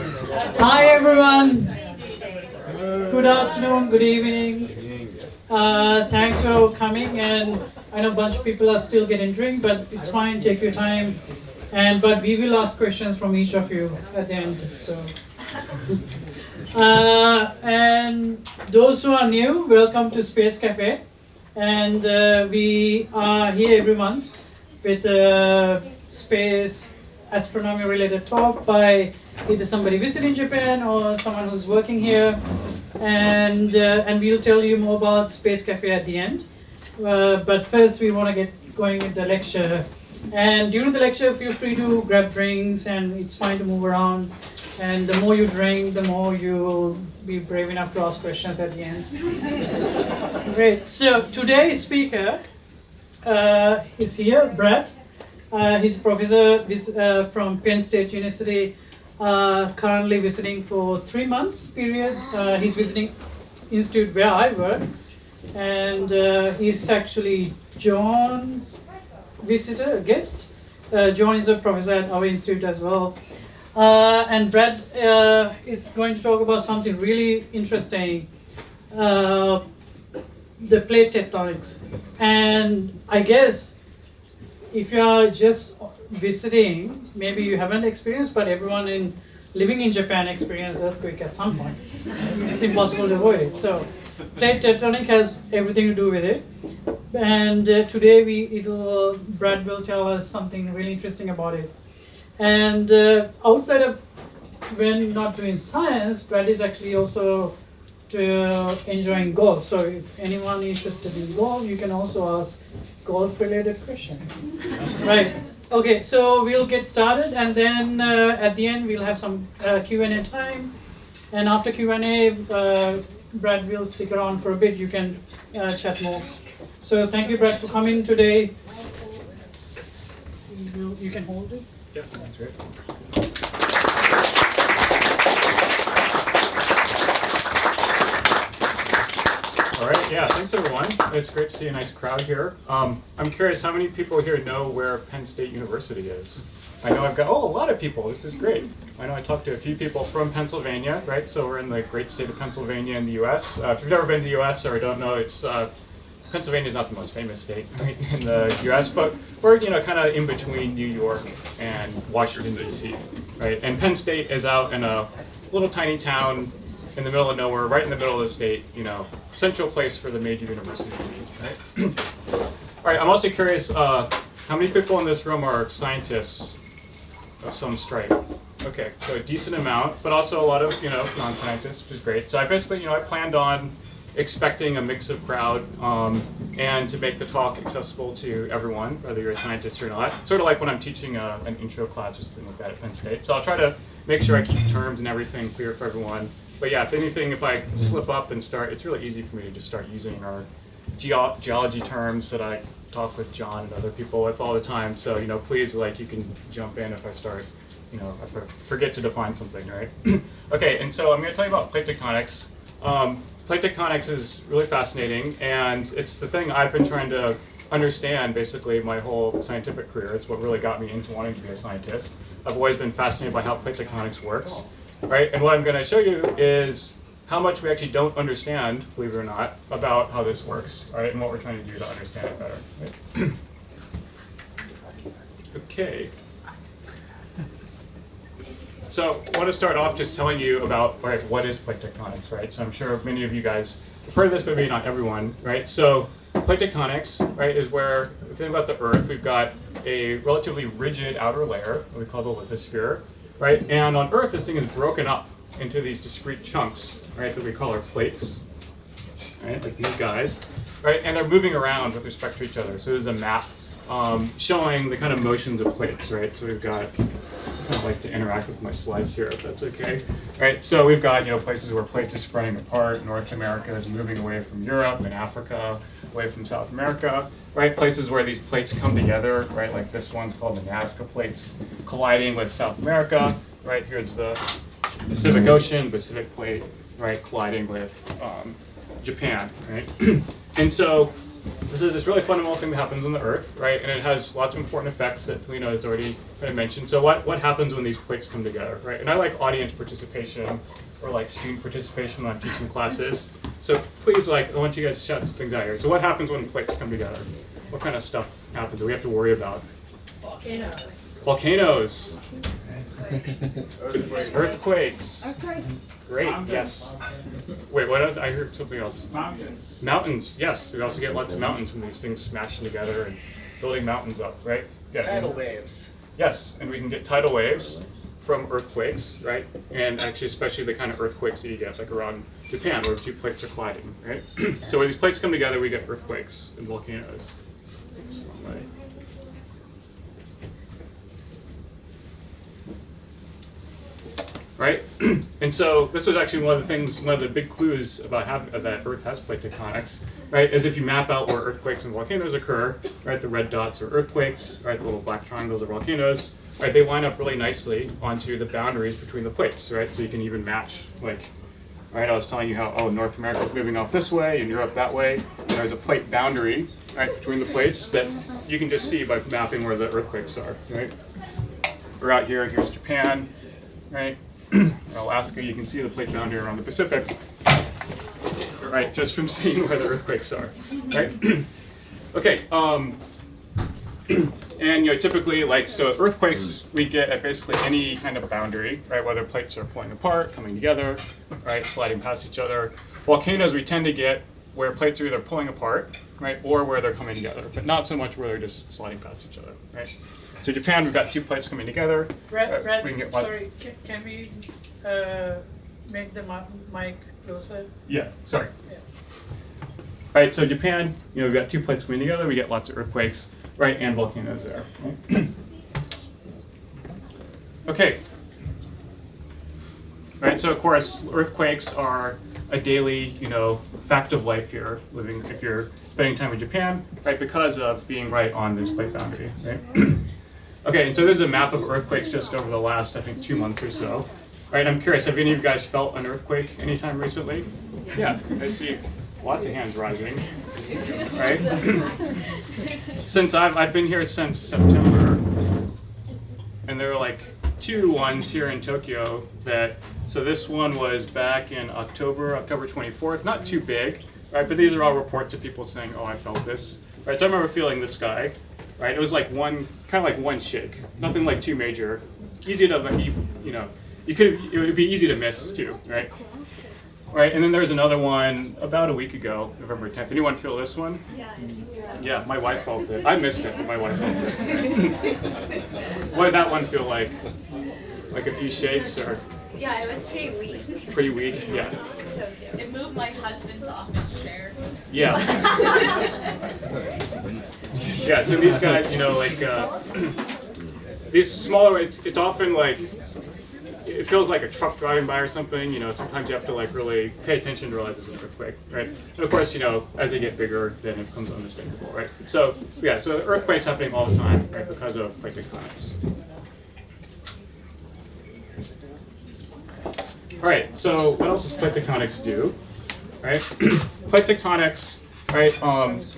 Hi everyone. Good afternoon, good evening. Thanks for coming, and I know a bunch of people are still getting drink, but it's fine, take your time. But we will ask questions from each of you at the end. So and those who are new, welcome to Space Cafe. And we are here every month with space astronomy related talk by either somebody visiting Japan or someone who's working here, and we'll tell you more about Space Cafe at the end. But first we want to get going with the lecture, and during the lecture feel free to grab drinks, and it's fine to move around, and the more you drink the more you'll be brave enough to ask questions at the end. Great. So today's speaker is here, Brad. He's a professor from Penn State University, currently visiting for 3 months period. He's visiting institute where I work, and he's actually John's guest. John is a professor at our institute as well. And Brad is going to talk about something really interesting, the plate tectonics. And I guess if you are just visiting, maybe you haven't experienced, but everyone living in Japan experienced earthquake at some point. It's impossible to avoid it. So plate tectonic has everything to do with it. And today Brad will tell us something really interesting about it. And outside of when not doing science, Brad is actually also enjoying golf. So if anyone is interested in golf, you can also ask golf-related questions. Right. Okay, so we'll get started, and then at the end we'll have some Q&A time. And after Q&A, Brad will stick around for a bit. You can chat more. So thank you, Brad, for coming today. You can hold it. Yeah, that's great. All right, yeah, thanks everyone. It's great to see a nice crowd here. I'm curious, how many people here know where Penn State University is? I know I've got, a lot of people. This is great. I know I talked to a few people from Pennsylvania, right? So we're in the great state of Pennsylvania in the US. If you've never been to the US or don't know, it's Pennsylvania is not the most famous state, right, in the US, but we're kind of in between New York and Washington, D.C., right? And Penn State is out in a little tiny town in the middle of nowhere, right in the middle of the state, central place for the major university to be, right? All right, I'm also curious, how many people in this room are scientists of some stripe? Okay, so a decent amount, but also a lot of, non-scientists, which is great. So I basically, I planned on expecting a mix of crowd and to make the talk accessible to everyone, whether you're a scientist or not. Sort of like when I'm teaching an intro class or something like that at Penn State. So I'll try to make sure I keep terms and everything clear for everyone. But yeah, if anything, if I slip up and start, it's really easy for me to just start using our geology terms that I talk with John and other people with all the time. So, please, you can jump in if I start, if I forget to define something, right? Okay, and so I'm going to tell you about plate tectonics. Plate tectonics is really fascinating, and it's the thing I've been trying to understand basically my whole scientific career. It's what really got me into wanting to be a scientist. I've always been fascinated by how plate tectonics works, right? And what I'm going to show you is how much we actually don't understand, believe it or not, about how this works, right? And what we're trying to do to understand it better, right? Okay. So I want to start off just telling you about what is plate tectonics, right? So I'm sure many of you guys have heard of this, but maybe not everyone, right? So plate tectonics, right, is where, if you think about the Earth, we've got a relatively rigid outer layer, what we call the lithosphere, right? And on Earth, this thing is broken up into these discrete chunks, right, that we call our plates, right, like these guys, right? And they're moving around with respect to each other. So there's a map showing the kind of motions of plates, right? So we've got, I kind of like to interact with my slides here, if that's okay. Right, so we've got places where plates are spreading apart. North America is moving away from Europe, and Africa away from South America. Right, places where these plates come together. Right, like this one's called the Nazca plates, colliding with South America. Right, here's the Pacific Ocean, Pacific plate. Right, colliding with Japan. Right, and so this is this really fundamental thing that happens on the Earth, right? And it has lots of important effects that Lena has already kind of mentioned. So what happens when these plates come together, right? And I like audience participation or like student participation when I'm teaching classes. So please, like, I want you guys to shout some things out here. So what happens when plates come together? What kind of stuff happens that we have to worry about? Volcanoes. Volcanoes. Earthquake. Earthquakes. Okay. Great, Mountains. yes. Wait, what? I heard something else. Mountains. Mountains, yes. We also get lots of mountains from these things smashing together and building mountains up, right? Yeah. Tidal waves. Yes, and we can get tidal waves from earthquakes, right? And actually, especially the kind of earthquakes that you get, like around Japan, where two plates are colliding, right? So when these plates come together, we get earthquakes and volcanoes. Oops, wrong way. Right? And so this was actually one of the things, one of the big clues about how that Earth has plate tectonics, right? Is if you map out where earthquakes and volcanoes occur, right? The red dots are earthquakes, right? The little black triangles are volcanoes, right? They line up really nicely onto the boundaries between the plates, right? So you can even match, like, right? I was telling you how, oh, North America is moving off this way and Europe that way. And there's a plate boundary, right, between the plates that you can just see by mapping where the earthquakes are, right? We're out here, here's Japan, right? Alaska, you can see the plate boundary around the Pacific, right? Just from seeing where the earthquakes are, right? Okay, and typically, like, so earthquakes we get at basically any kind of boundary, right? Whether plates are pulling apart, coming together, right? Sliding past each other. Volcanoes we tend to get where plates are either pulling apart, right, or where they're coming together, but not so much where they're just sliding past each other, right? So Japan, we've got two plates coming together. Brad, we can get one. sorry, can we make the mic closer? Yeah, sorry. Yeah. All right, so Japan, we've got two plates coming together. We get lots of earthquakes, right, and volcanoes there. Right? Okay. Right, so of course, earthquakes are a daily, fact of life here, living if you're spending time in Japan, right, because of being right on this plate boundary, right? Okay, and so this is a map of earthquakes just over the last, I think, 2 months or so. All right, I'm curious, have any of you guys felt an earthquake anytime recently? Yeah, I see lots of hands rising, right? Since I've been here since September, and there were like 2 ones here in Tokyo so this one was back in October 24th, not too big, right? But these are all reports of people saying, oh, I felt this, right? So I remember feeling this guy, right? It was like kind of like one shake, nothing like too major, easy to, it would be easy to miss too, right? Right, and then there's another one about a week ago, November 10th. Anyone feel this one? Yeah, I think so. Yeah, my wife felt it. I missed it, but my wife felt it. What did that one feel like? Like a few shakes or? Yeah, it was pretty weak. Pretty weak, yeah. It moved my husband's office chair. Yeah. Yeah, so these guys, these smaller, it's often like, it feels like a truck driving by or something, sometimes you have to like really pay attention to realize it's an earthquake, right? And of course, as they get bigger, then it becomes unmistakable, right? So, yeah, so earthquakes happening all the time, right, because of plate tectonics. All right, so what else does plate tectonics do, right? Plate tectonics, right,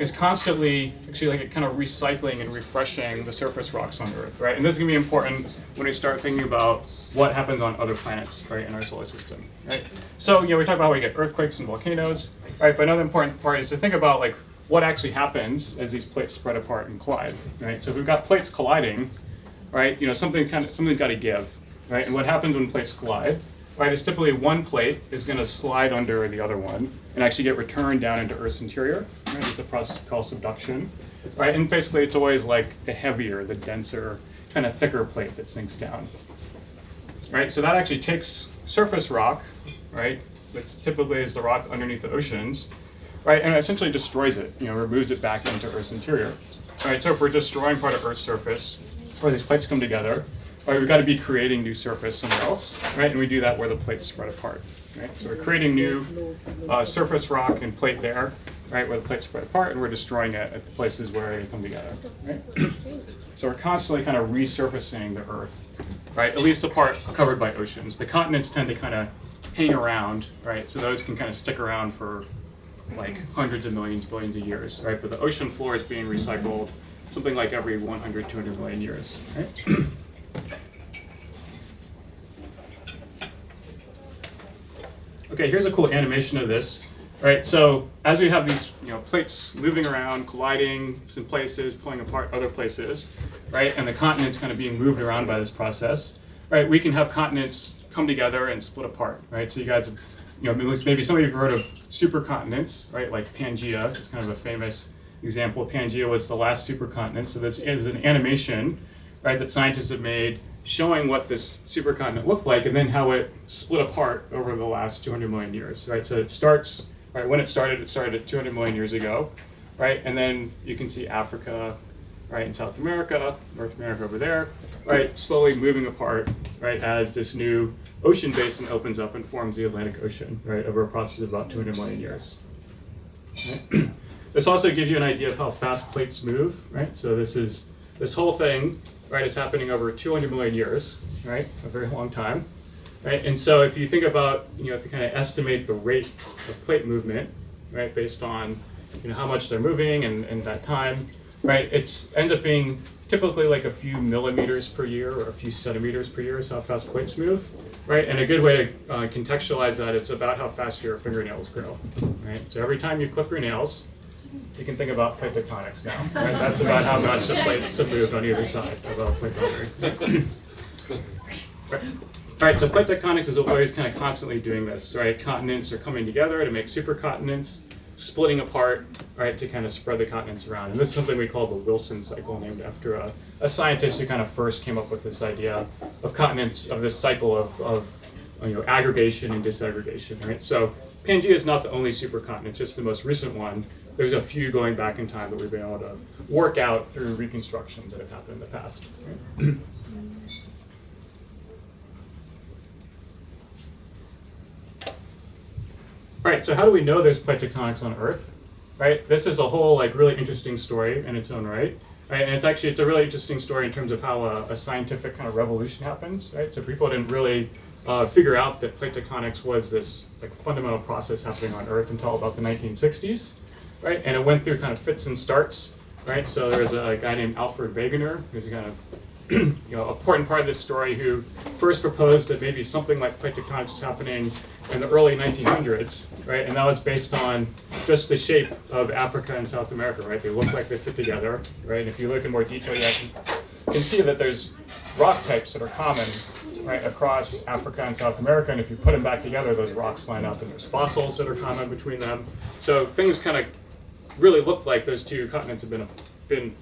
is constantly actually like kind of recycling and refreshing the surface rocks on Earth, right? And this is gonna be important when we start thinking about what happens on other planets, right, in our solar system, right? So, we talk about how we get earthquakes and volcanoes, right? But another important part is to think about like what actually happens as these plates spread apart and collide, right? So if we've got plates colliding, right, something's got to give, right? And what happens when plates collide? Right, is typically one plate is going to slide under the other one and actually get returned down into Earth's interior. Right? It's a process called subduction. Right, and basically it's always like the heavier, the denser, kind of thicker plate that sinks down. Right, so that actually takes surface rock, right, that typically is the rock underneath the oceans, right, and it essentially destroys it. Removes it back into Earth's interior. Right, so if we're destroying part of Earth's surface, where these plates come together, right, we've got to be creating new surface somewhere else, right? And we do that where the plates spread apart, right? So we're creating new surface rock and plate there, right, where the plates spread apart, and we're destroying it at the places where they come together, right? So we're constantly kind of resurfacing the Earth, right? At least the part covered by oceans. The continents tend to kind of hang around, right? So those can kind of stick around for like hundreds of millions, billions of years, right? But the ocean floor is being recycled something like every 100, 200 million years, right? Okay, here's a cool animation of this. Right, so as we have these plates moving around, colliding some places, pulling apart other places, right, and the continents kind of being moved around by this process, right, we can have continents come together and split apart, right? So you guys have, maybe some of you have heard of supercontinents, right, like Pangea is kind of a famous example. Pangea was the last supercontinent, so this is an animation, right, that scientists have made showing what this supercontinent looked like and then how it split apart over the last 200 million years, right? So it starts. Right, when it started at 200 million years ago, right? And then you can see Africa, right, and South America, North America over there, right, slowly moving apart, right, as this new ocean basin opens up and forms the Atlantic Ocean, right, over a process of about 200 million years. Right? This also gives you an idea of how fast plates move, right? So this whole thing, right, is happening over 200 million years, right, a very long time. Right, and so if you think about, if you kind of estimate the rate of plate movement, right, based on, how much they're moving and that time, right, ends up being typically like a few millimeters per year or a few centimeters per year is how fast plates move, right? And a good way to contextualize that, it's about how fast your fingernails grow, right? So every time you clip your nails, you can think about plate tectonics now, right? That's about how much the plates have moved on either side of a plate boundary. Right. All right, so plate tectonics is always kind of constantly doing this, right? Continents are coming together to make supercontinents, splitting apart, right, to kind of spread the continents around. And this is something we call the Wilson cycle, named after a scientist who kind of first came up with this idea of continents, of this cycle of aggregation and disaggregation, right? So Pangea is not the only supercontinent, just the most recent one. There's a few going back in time that we've been able to work out through reconstructions that have happened in the past. Right? All right, so how do we know there's plate tectonics on Earth? Right, this is a whole really interesting story in its own right. Right, and it's a really interesting story in terms of how a scientific kind of revolution happens. Right, so people didn't really figure out that plate tectonics was this fundamental process happening on Earth until about the 1960s. Right, and it went through kind of fits and starts. Right, so there was a guy named Alfred Wegener who's kind of important part of this story, who first proposed that maybe something like plate tectonics was happening in the early 1900s, right? And that was based on just the shape of Africa and South America, right? They look like they fit together, right? And if you look in more detail, you can see that there's rock types that are common, right, across Africa and South America. And if you put them back together, those rocks line up, and there's fossils that are common between them. So things kind of really look like those two continents have been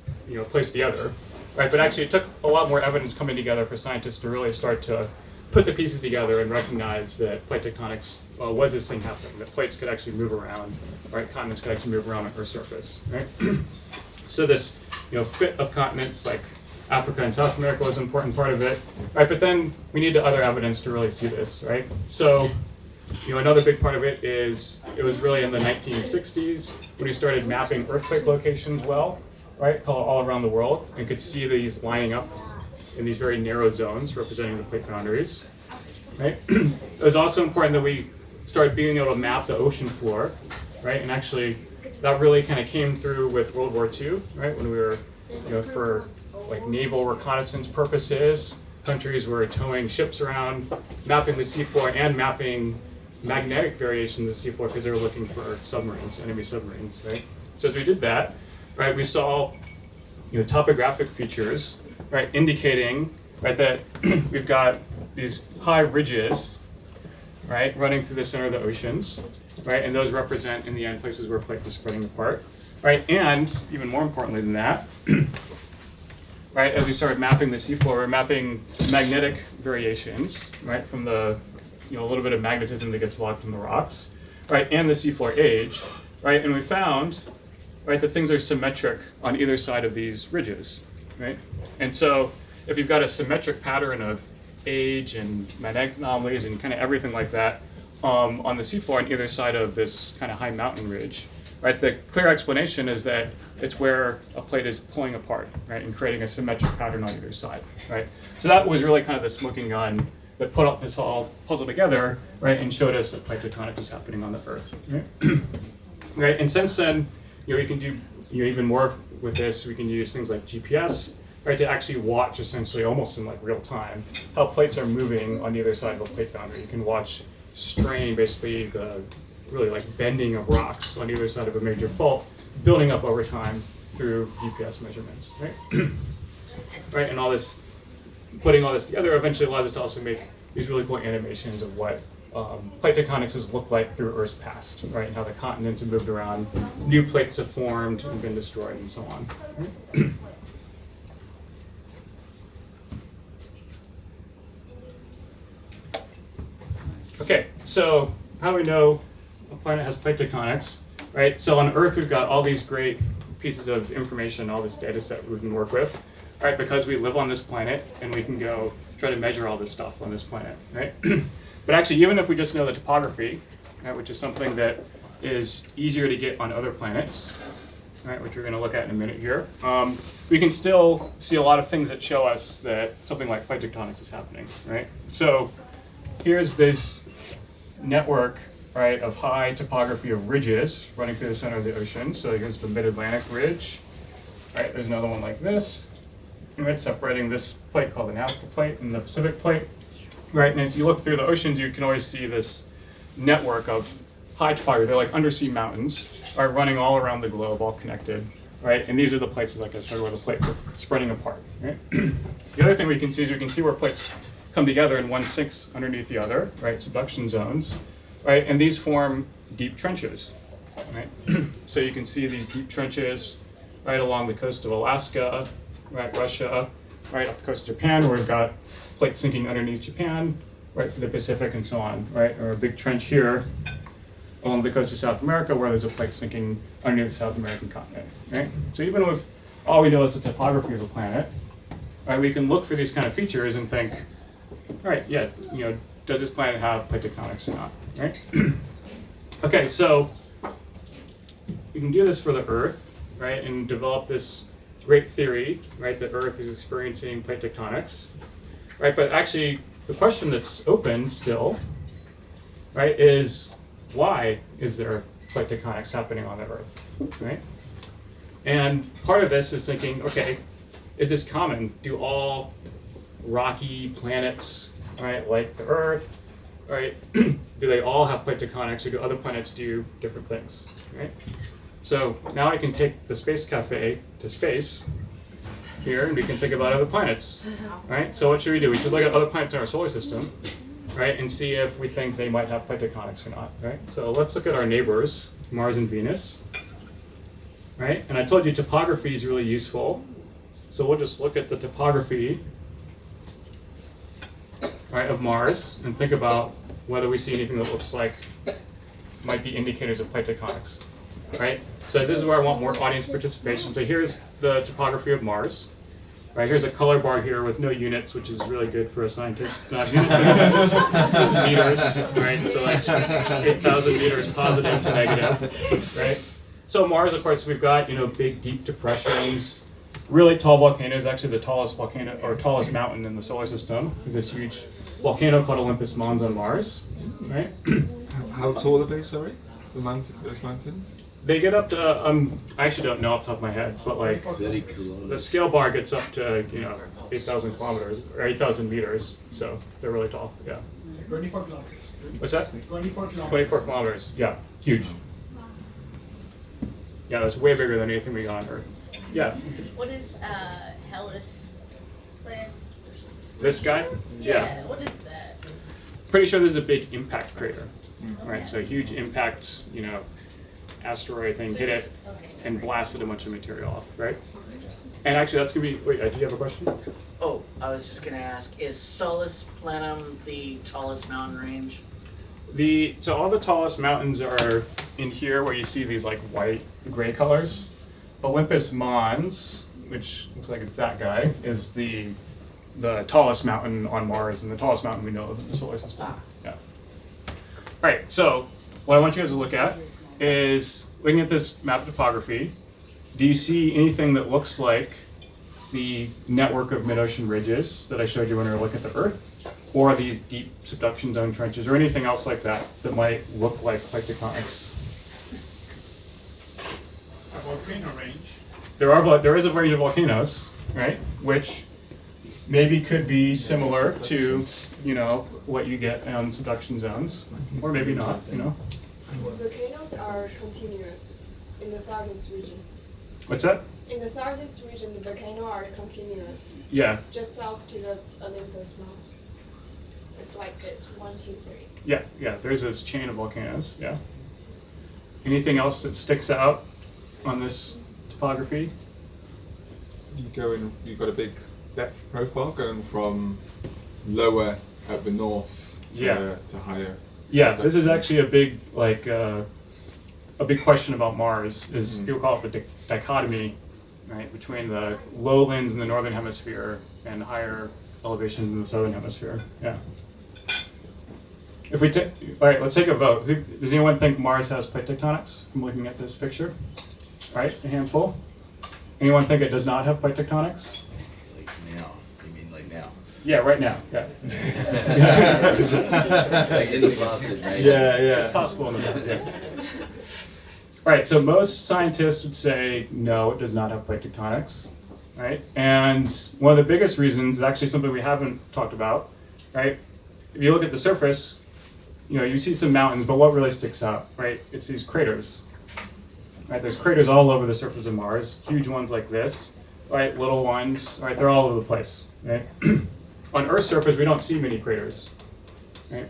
placed together. Right, but actually it took a lot more evidence coming together for scientists to really start to put the pieces together and recognize that plate tectonics was this thing happening, that plates could actually move around, right, continents could actually move around on Earth's surface, right? So this, fit of continents like Africa and South America was an important part of it, right? But then we needed other evidence to really see this, right? So, another big part of it is it was really in the 1960s when we started mapping earthquake locations well. Right, all around the world, and could see these lining up in these very narrow zones representing the plate boundaries. Right, it was also important that we started being able to map the ocean floor, right, and actually that really kind of came through with World War II, right, when we were, for naval reconnaissance purposes, countries were towing ships around, mapping the seafloor and mapping magnetic variations of the seafloor because they were looking for submarines, enemy submarines, right. So as we did that, right, we saw, topographic features, right, indicating, right, that we've got these high ridges, right, running through the center of the oceans, right, and those represent, in the end, places where plate was spreading apart, right, and even more importantly than that, right, as we started mapping the seafloor, we're mapping magnetic variations, right, from the, a little bit of magnetism that gets locked in the rocks, right, and the seafloor age, right, and we found, right, that things are symmetric on either side of these ridges, right? And so if you've got a symmetric pattern of age and magnetic anomalies and kind of everything like that on the seafloor on either side of this kind of high mountain ridge, right, the clear explanation is that it's where a plate is pulling apart, right, and creating a symmetric pattern on either side, right? So that was really kind of the smoking gun that put up this whole puzzle together, right, and showed us that plate tectonics is happening on the Earth, right? right? And since then, we can do even more with this. We can use things like GPS, right, to actually watch essentially almost in like real time how plates are moving on either side of a plate boundary. You can watch strain, basically the really like bending of rocks on either side of a major fault, building up over time through GPS measurements, right? Right, and all this, putting all this together eventually allows us to also make these really cool animations of what plate tectonics has looked like through Earth's past, right? And how the continents have moved around, new plates have formed and been destroyed, and so on. Okay, so how do we know a planet has plate tectonics, right? So on Earth, we've got all these great pieces of information, all this data set we can work with, right? Because we live on this planet and we can go try to measure all this stuff on this planet, right? But actually, even if we just know the topography, right, which is something that is easier to get on other planets, right, which we're going to look at in a minute here, we can still see a lot of things that show us that something like plate tectonics is happening, right? So here's this network, right, of high topography of ridges running through the center of the ocean. So here's the Mid-Atlantic Ridge, right? There's another one like this, right, separating this plate called the Nazca Plate and the Pacific Plate, right? And as you look through the oceans, you can always see this network of high topography. They're like undersea mountains, are running all around the globe, all connected, right? And these are the places, like I said, where the plates are spreading apart, right? The other thing we can see is we can see where plates come together and one sinks underneath the other, right? Subduction zones, right? And these form deep trenches, right? So you can see these deep trenches right along the coast of Alaska, right? Russia, right off the coast of Japan, where we've got plates sinking underneath Japan, right through the Pacific and so on, right? Or a big trench here along the coast of South America, where there's a plate sinking underneath the South American continent, right? So even with all we know is the topography of the planet, right? We can look for these kind of features and think, all right, yeah, does this planet have plate tectonics or not, right? Okay, so we can do this for the Earth, right, and develop this great theory, right, that Earth is experiencing plate tectonics, right? But actually, the question that's open still, right, is why is there plate tectonics happening on the Earth, right? And part of this is thinking, okay, is this common? Do all rocky planets, right, like the Earth, right, do they all have plate tectonics, or do other planets do different things, right? So now I can take the Space Cafe to space here, and we can think about other planets, right? So what should we do? We should look at other planets in our solar system, right, and see if we think they might have plate tectonics or not, right? So let's look at our neighbors, Mars and Venus, right? And I told you topography is really useful. So we'll just look at the topography, right, of Mars and think about whether we see anything that looks like might be indicators of plate tectonics, right? So this is where I want more audience participation. So here's the topography of Mars, right? Here's a color bar here with no units, which is really good for a scientist. Not units, but meters, right? So that's 8,000 meters positive to negative, right? So Mars, of course, we've got, big deep depressions, really tall volcanoes. Actually, the tallest volcano or tallest mountain in the solar system is this huge volcano called Olympus Mons on Mars, right? How tall are they, sorry? Those mountains? They get up to, I actually don't know off the top of my head, but like the scale bar gets up to, 8,000 kilometers or 8,000 meters. So they're really tall, yeah. 24 kilometers. What's that? 24 kilometers. 24 kilometers, yeah, huge. Yeah, that's way bigger than anything we got on Earth. Yeah. What is Hellas planet? This guy? Yeah. What is that? Pretty sure this is a big impact crater, right? Okay. So a huge impact, asteroid thing hit it Okay. and blasted a bunch of material off, right? And actually, that's gonna be. Wait, do you have a question? Oh, I was just gonna ask, is Solus Planum the tallest mountain range? So all the tallest mountains are in here, where you see these like white, gray colors. Olympus Mons, which looks like it's that guy, is the tallest mountain on Mars and the tallest mountain we know of in the solar system. Ah. Yeah. All right. So what I want you guys to look at is looking at this map of topography. Do you see anything that looks like the network of mid-ocean ridges that I showed you when we were looking at the Earth, or these deep subduction zone trenches, or anything else like that that might look like plate tectonics? volcano range. There is a range of volcanoes, right? Which maybe could be similar to, what you get on subduction zones, or maybe not, Volcanoes are continuous in the southeast region. What's that? In the southeast region, the volcanoes are continuous, Yeah, just south to the Olympus Mons. It's like this, 1, 2, 3. yeah, there's this chain of volcanoes, yeah. Anything else that sticks out on this topography? You've got a big depth profile going from lower at the north to, Yeah. to higher. Yeah, this is actually a big, a big question about Mars is people call it the dichotomy, right, between the lowlands in the northern hemisphere and higher elevations in the southern hemisphere. Yeah. If we take, all right, let's take a vote. Does anyone think Mars has plate tectonics? I'm looking at this picture. All right, a handful. Anyone think it does not have plate tectonics? Like now? You mean like now? Yeah, right now. Yeah. Like in the closet, right? Yeah, It's possible in the past, yeah. All right, so most scientists would say no, it does not have plate tectonics, right? And one of the biggest reasons is actually something we haven't talked about, right? If you look at the surface, you see some mountains, but what really sticks out, right? It's these craters, right? There's craters all over the surface of Mars, huge ones like this, right? Little ones, right? They're all over the place, right? On Earth's surface, we don't see many craters, right?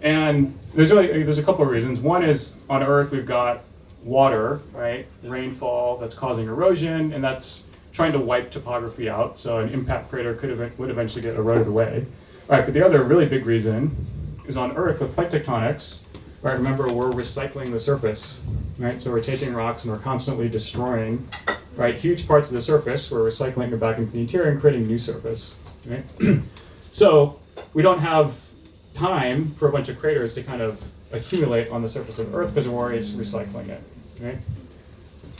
And there's a couple of reasons. One is on Earth we've got water, right? Rainfall that's causing erosion, and that's trying to wipe topography out. So an impact crater would eventually get eroded away. All right, but the other really big reason is on Earth with plate tectonics. Right, remember we're recycling the surface, right? So we're taking rocks and we're constantly destroying, right? Huge parts of the surface. We're recycling it back into the interior and creating new surface, right? So we don't have time for a bunch of craters to kind of accumulate on the surface of Earth because we're always recycling it, right?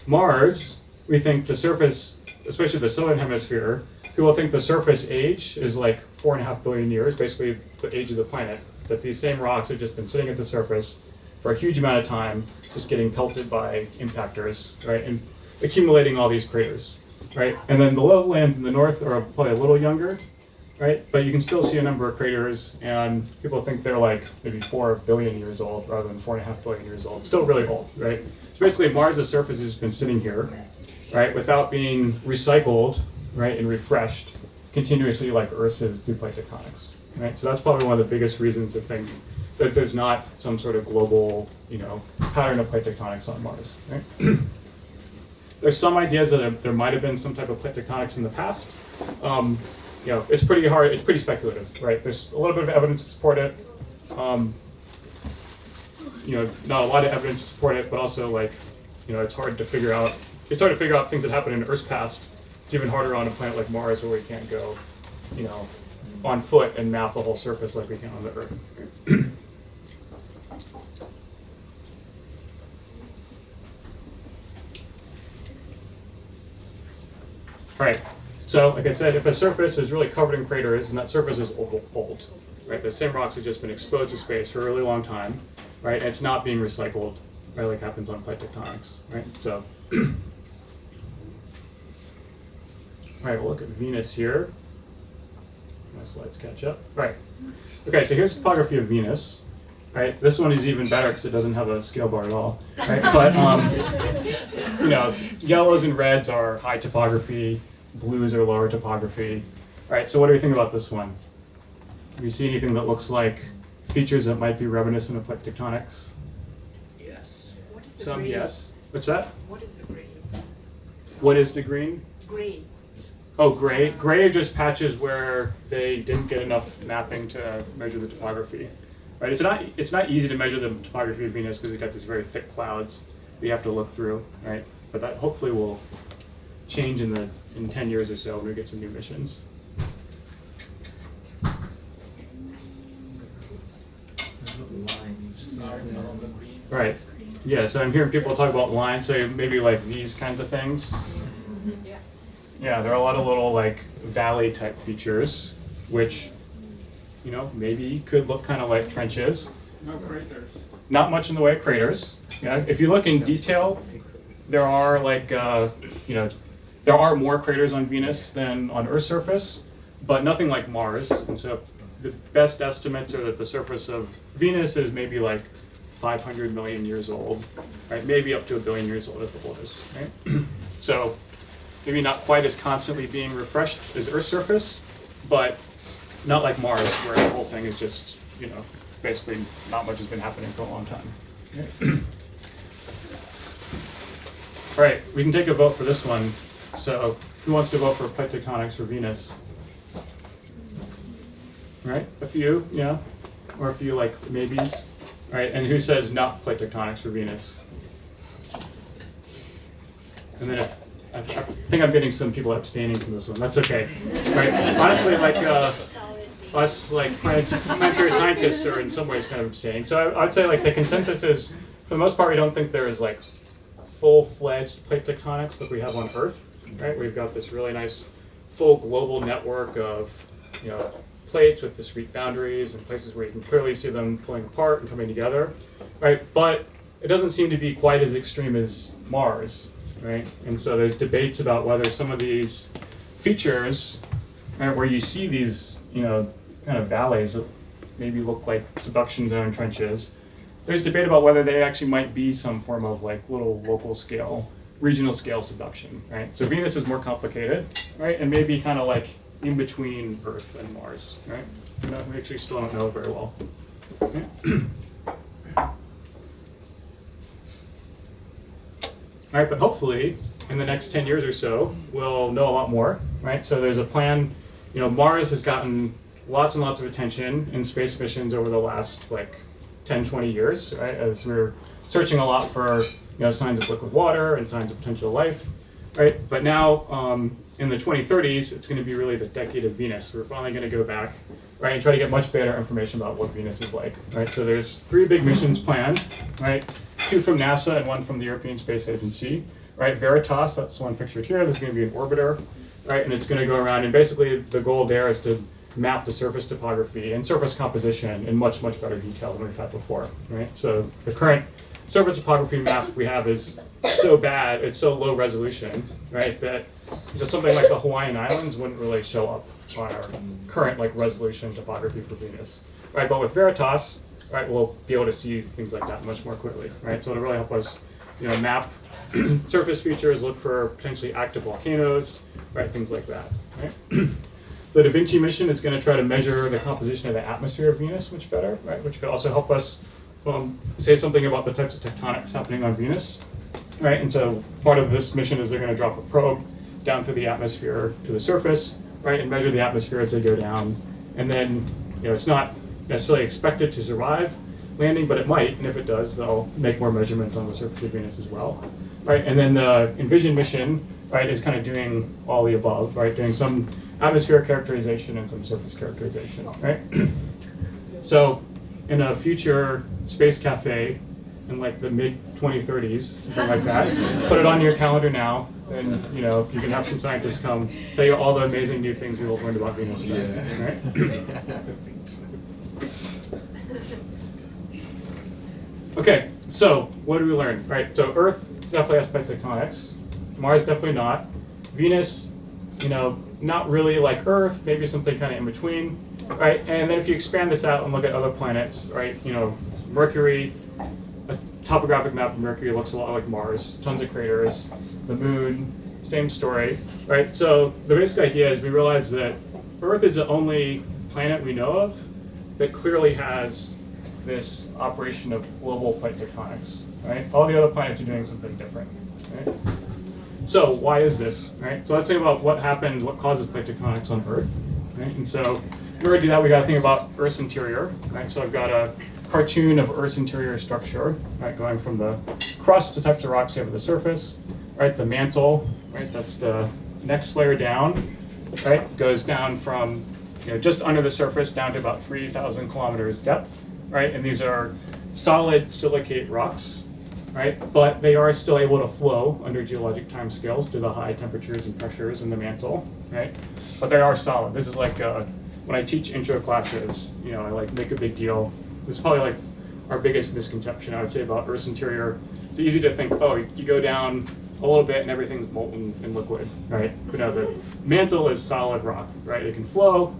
Mars, we think the surface, especially the southern hemisphere, people think the surface age is like 4.5 billion years, basically the age of the planet, that these same rocks have just been sitting at the surface for a huge amount of time, just getting pelted by impactors, right, and accumulating all these craters, right? And then the lowlands in the north are probably a little younger, right? But you can still see a number of craters, and people think they're like maybe 4 billion years old rather than 4.5 billion years old. Still really old, right? So basically Mars' surface has been sitting here, right, without being recycled, right, and refreshed continuously like Earth is through plate tectonics, right? So that's probably one of the biggest reasons to think that there's not some sort of global, pattern of plate tectonics on Mars, right? There's some ideas that there might have been some type of plate tectonics in the past. It's pretty hard, it's pretty speculative, right? There's a little bit of evidence to support it. Not a lot of evidence to support it, but also it's hard to figure out. It's hard to figure out things that happen in Earth's past. It's even harder on a planet like Mars where we can't go, on foot and map the whole surface like we can on the Earth. Right. So, like I said, if a surface is really covered in craters and that surface is old, right? The same rocks have just been exposed to space for a really long time, right? And it's not being recycled, right? Like happens on plate tectonics, right? So, all right, we'll look at Venus here. My slides catch up. Right. Okay, so here's topography of Venus. Right. This one is even better because it doesn't have a scale bar at all. Right. But yellows and reds are high topography. Blues are lower topography. All right. So what do we think about this one? Do you see anything that looks like features that might be reminiscent of plate tectonics? Yes. What is the Some green? yes. What's that? What is the green? What is the green? Green. Oh, gray. Gray are just patches where they didn't get enough mapping to measure the topography. Right? It's not easy to measure the topography of Venus because it's got these very thick clouds that you have to look through, right? But that hopefully will change in 10 years or so when we get some new missions. Lines. Right. Yeah, so I'm hearing people talk about lines, so maybe like these kinds of things. Yeah. Yeah, there are a lot of little like valley type features, which, maybe could look kind of like trenches. No craters. Not much in the way of craters. Yeah, if you look in detail, there are like, there are more craters on Venus than on Earth's surface, but nothing like Mars. And so the best estimates are that the surface of Venus is maybe like 500 million years old, right? Maybe up to 1 billion years old if it was, right? So maybe not quite as constantly being refreshed as Earth's surface, but not like Mars, where the whole thing is just, basically not much has been happening for a long time. Okay? All right, we can take a vote for this one. So who wants to vote for plate tectonics for Venus? All right, a few, yeah, or a few like maybes. All right, and who says not plate tectonics for Venus? And then I think I'm getting some people abstaining from this one. That's okay. Right? Honestly, like us, like planetary scientists, are in some ways kind of abstaining. So I'd say like the consensus is, for the most part, we don't think there is like full-fledged plate tectonics like we have on Earth. Right? We've got this really nice full global network of plates with discrete boundaries and places where you can clearly see them pulling apart and coming together. Right? But it doesn't seem to be quite as extreme as Mars. Right? And so there's debates about whether some of these features, right, where you see these, kind of valleys that maybe look like subduction zone trenches, there's debate about whether they actually might be some form of like little local scale, regional scale subduction, right? So Venus is more complicated, right? And maybe kind of like in between Earth and Mars, right? We actually still don't know very well. Okay. All right, but hopefully in the next 10 years or so, we'll know a lot more, right? So there's a plan, Mars has gotten lots and lots of attention in space missions over the last like 10, 20 years, right? As we're searching a lot for, signs of liquid water and signs of potential life, right? But now in the 2030s, it's gonna be really the decade of Venus. So we're finally gonna go back, right, and try to get much better information about what Venus is like, right? So there's 3 big missions planned, right? 2 from NASA and 1 from the European Space Agency, right? Veritas, that's the one pictured here. There's going to be an orbiter, right? And it's going to go around, and basically the goal there is to map the surface topography and surface composition in much, much better detail than we've had before, right? So the current surface topography map we have is so bad, it's so low resolution, right, that something like the Hawaiian Islands wouldn't really show up on our current like resolution topography for Venus, right? But with Veritas, right, we'll be able to see things like that much more clearly, right? So it'll really help us, map surface features, look for potentially active volcanoes, right, things like that, right? The Da Vinci mission is going to try to measure the composition of the atmosphere of Venus much better, right, which could also help us say something about the types of tectonics happening on Venus, right? And so part of this mission is they're going to drop a probe down through the atmosphere to the surface, right, and measure the atmosphere as they go down. And then, it's not necessarily expected to survive landing, but it might, and if it does, they'll make more measurements on the surface of Venus as well, right? And then the Envision mission, right, is kind of doing all the above, right, doing some atmospheric characterization and some surface characterization, right? So in a future space cafe in like the mid-2030s, something like that, put it on your calendar now, and you can have some scientists come tell you all the amazing new things we've learned about Venus, then, right? I think so. Okay, so what did we learn? Right, so Earth definitely has plate tectonics. Mars definitely not. Venus, not really like Earth, maybe something kind of in between, right? And then if you expand this out and look at other planets, right? Mercury, a topographic map of Mercury looks a lot like Mars, tons of craters. The Moon, same story, right? So the basic idea is we realize that Earth is the only planet we know of that clearly has this operation of global plate tectonics, right? All the other planets are doing something different, right? So why is this, right? So let's think about what happens, what causes plate tectonics on Earth, right? And so in order to do that, we got to think about Earth's interior, right? So I've got a cartoon of Earth's interior structure, right? Going from the crust, the types of rocks you have at the surface, right? The mantle, right? That's the next layer down, right? Goes down from, just under the surface down to about 3,000 kilometers depth, right? And these are solid silicate rocks, right? But they are still able to flow under geologic timescales due to the high temperatures and pressures in the mantle, right? But they are solid. This is like when I teach intro classes, I like make a big deal. This is probably like our biggest misconception, I would say, about Earth's interior. It's easy to think, oh, you go down a little bit and everything's molten and liquid, right? But no, the mantle is solid rock, right? It can flow,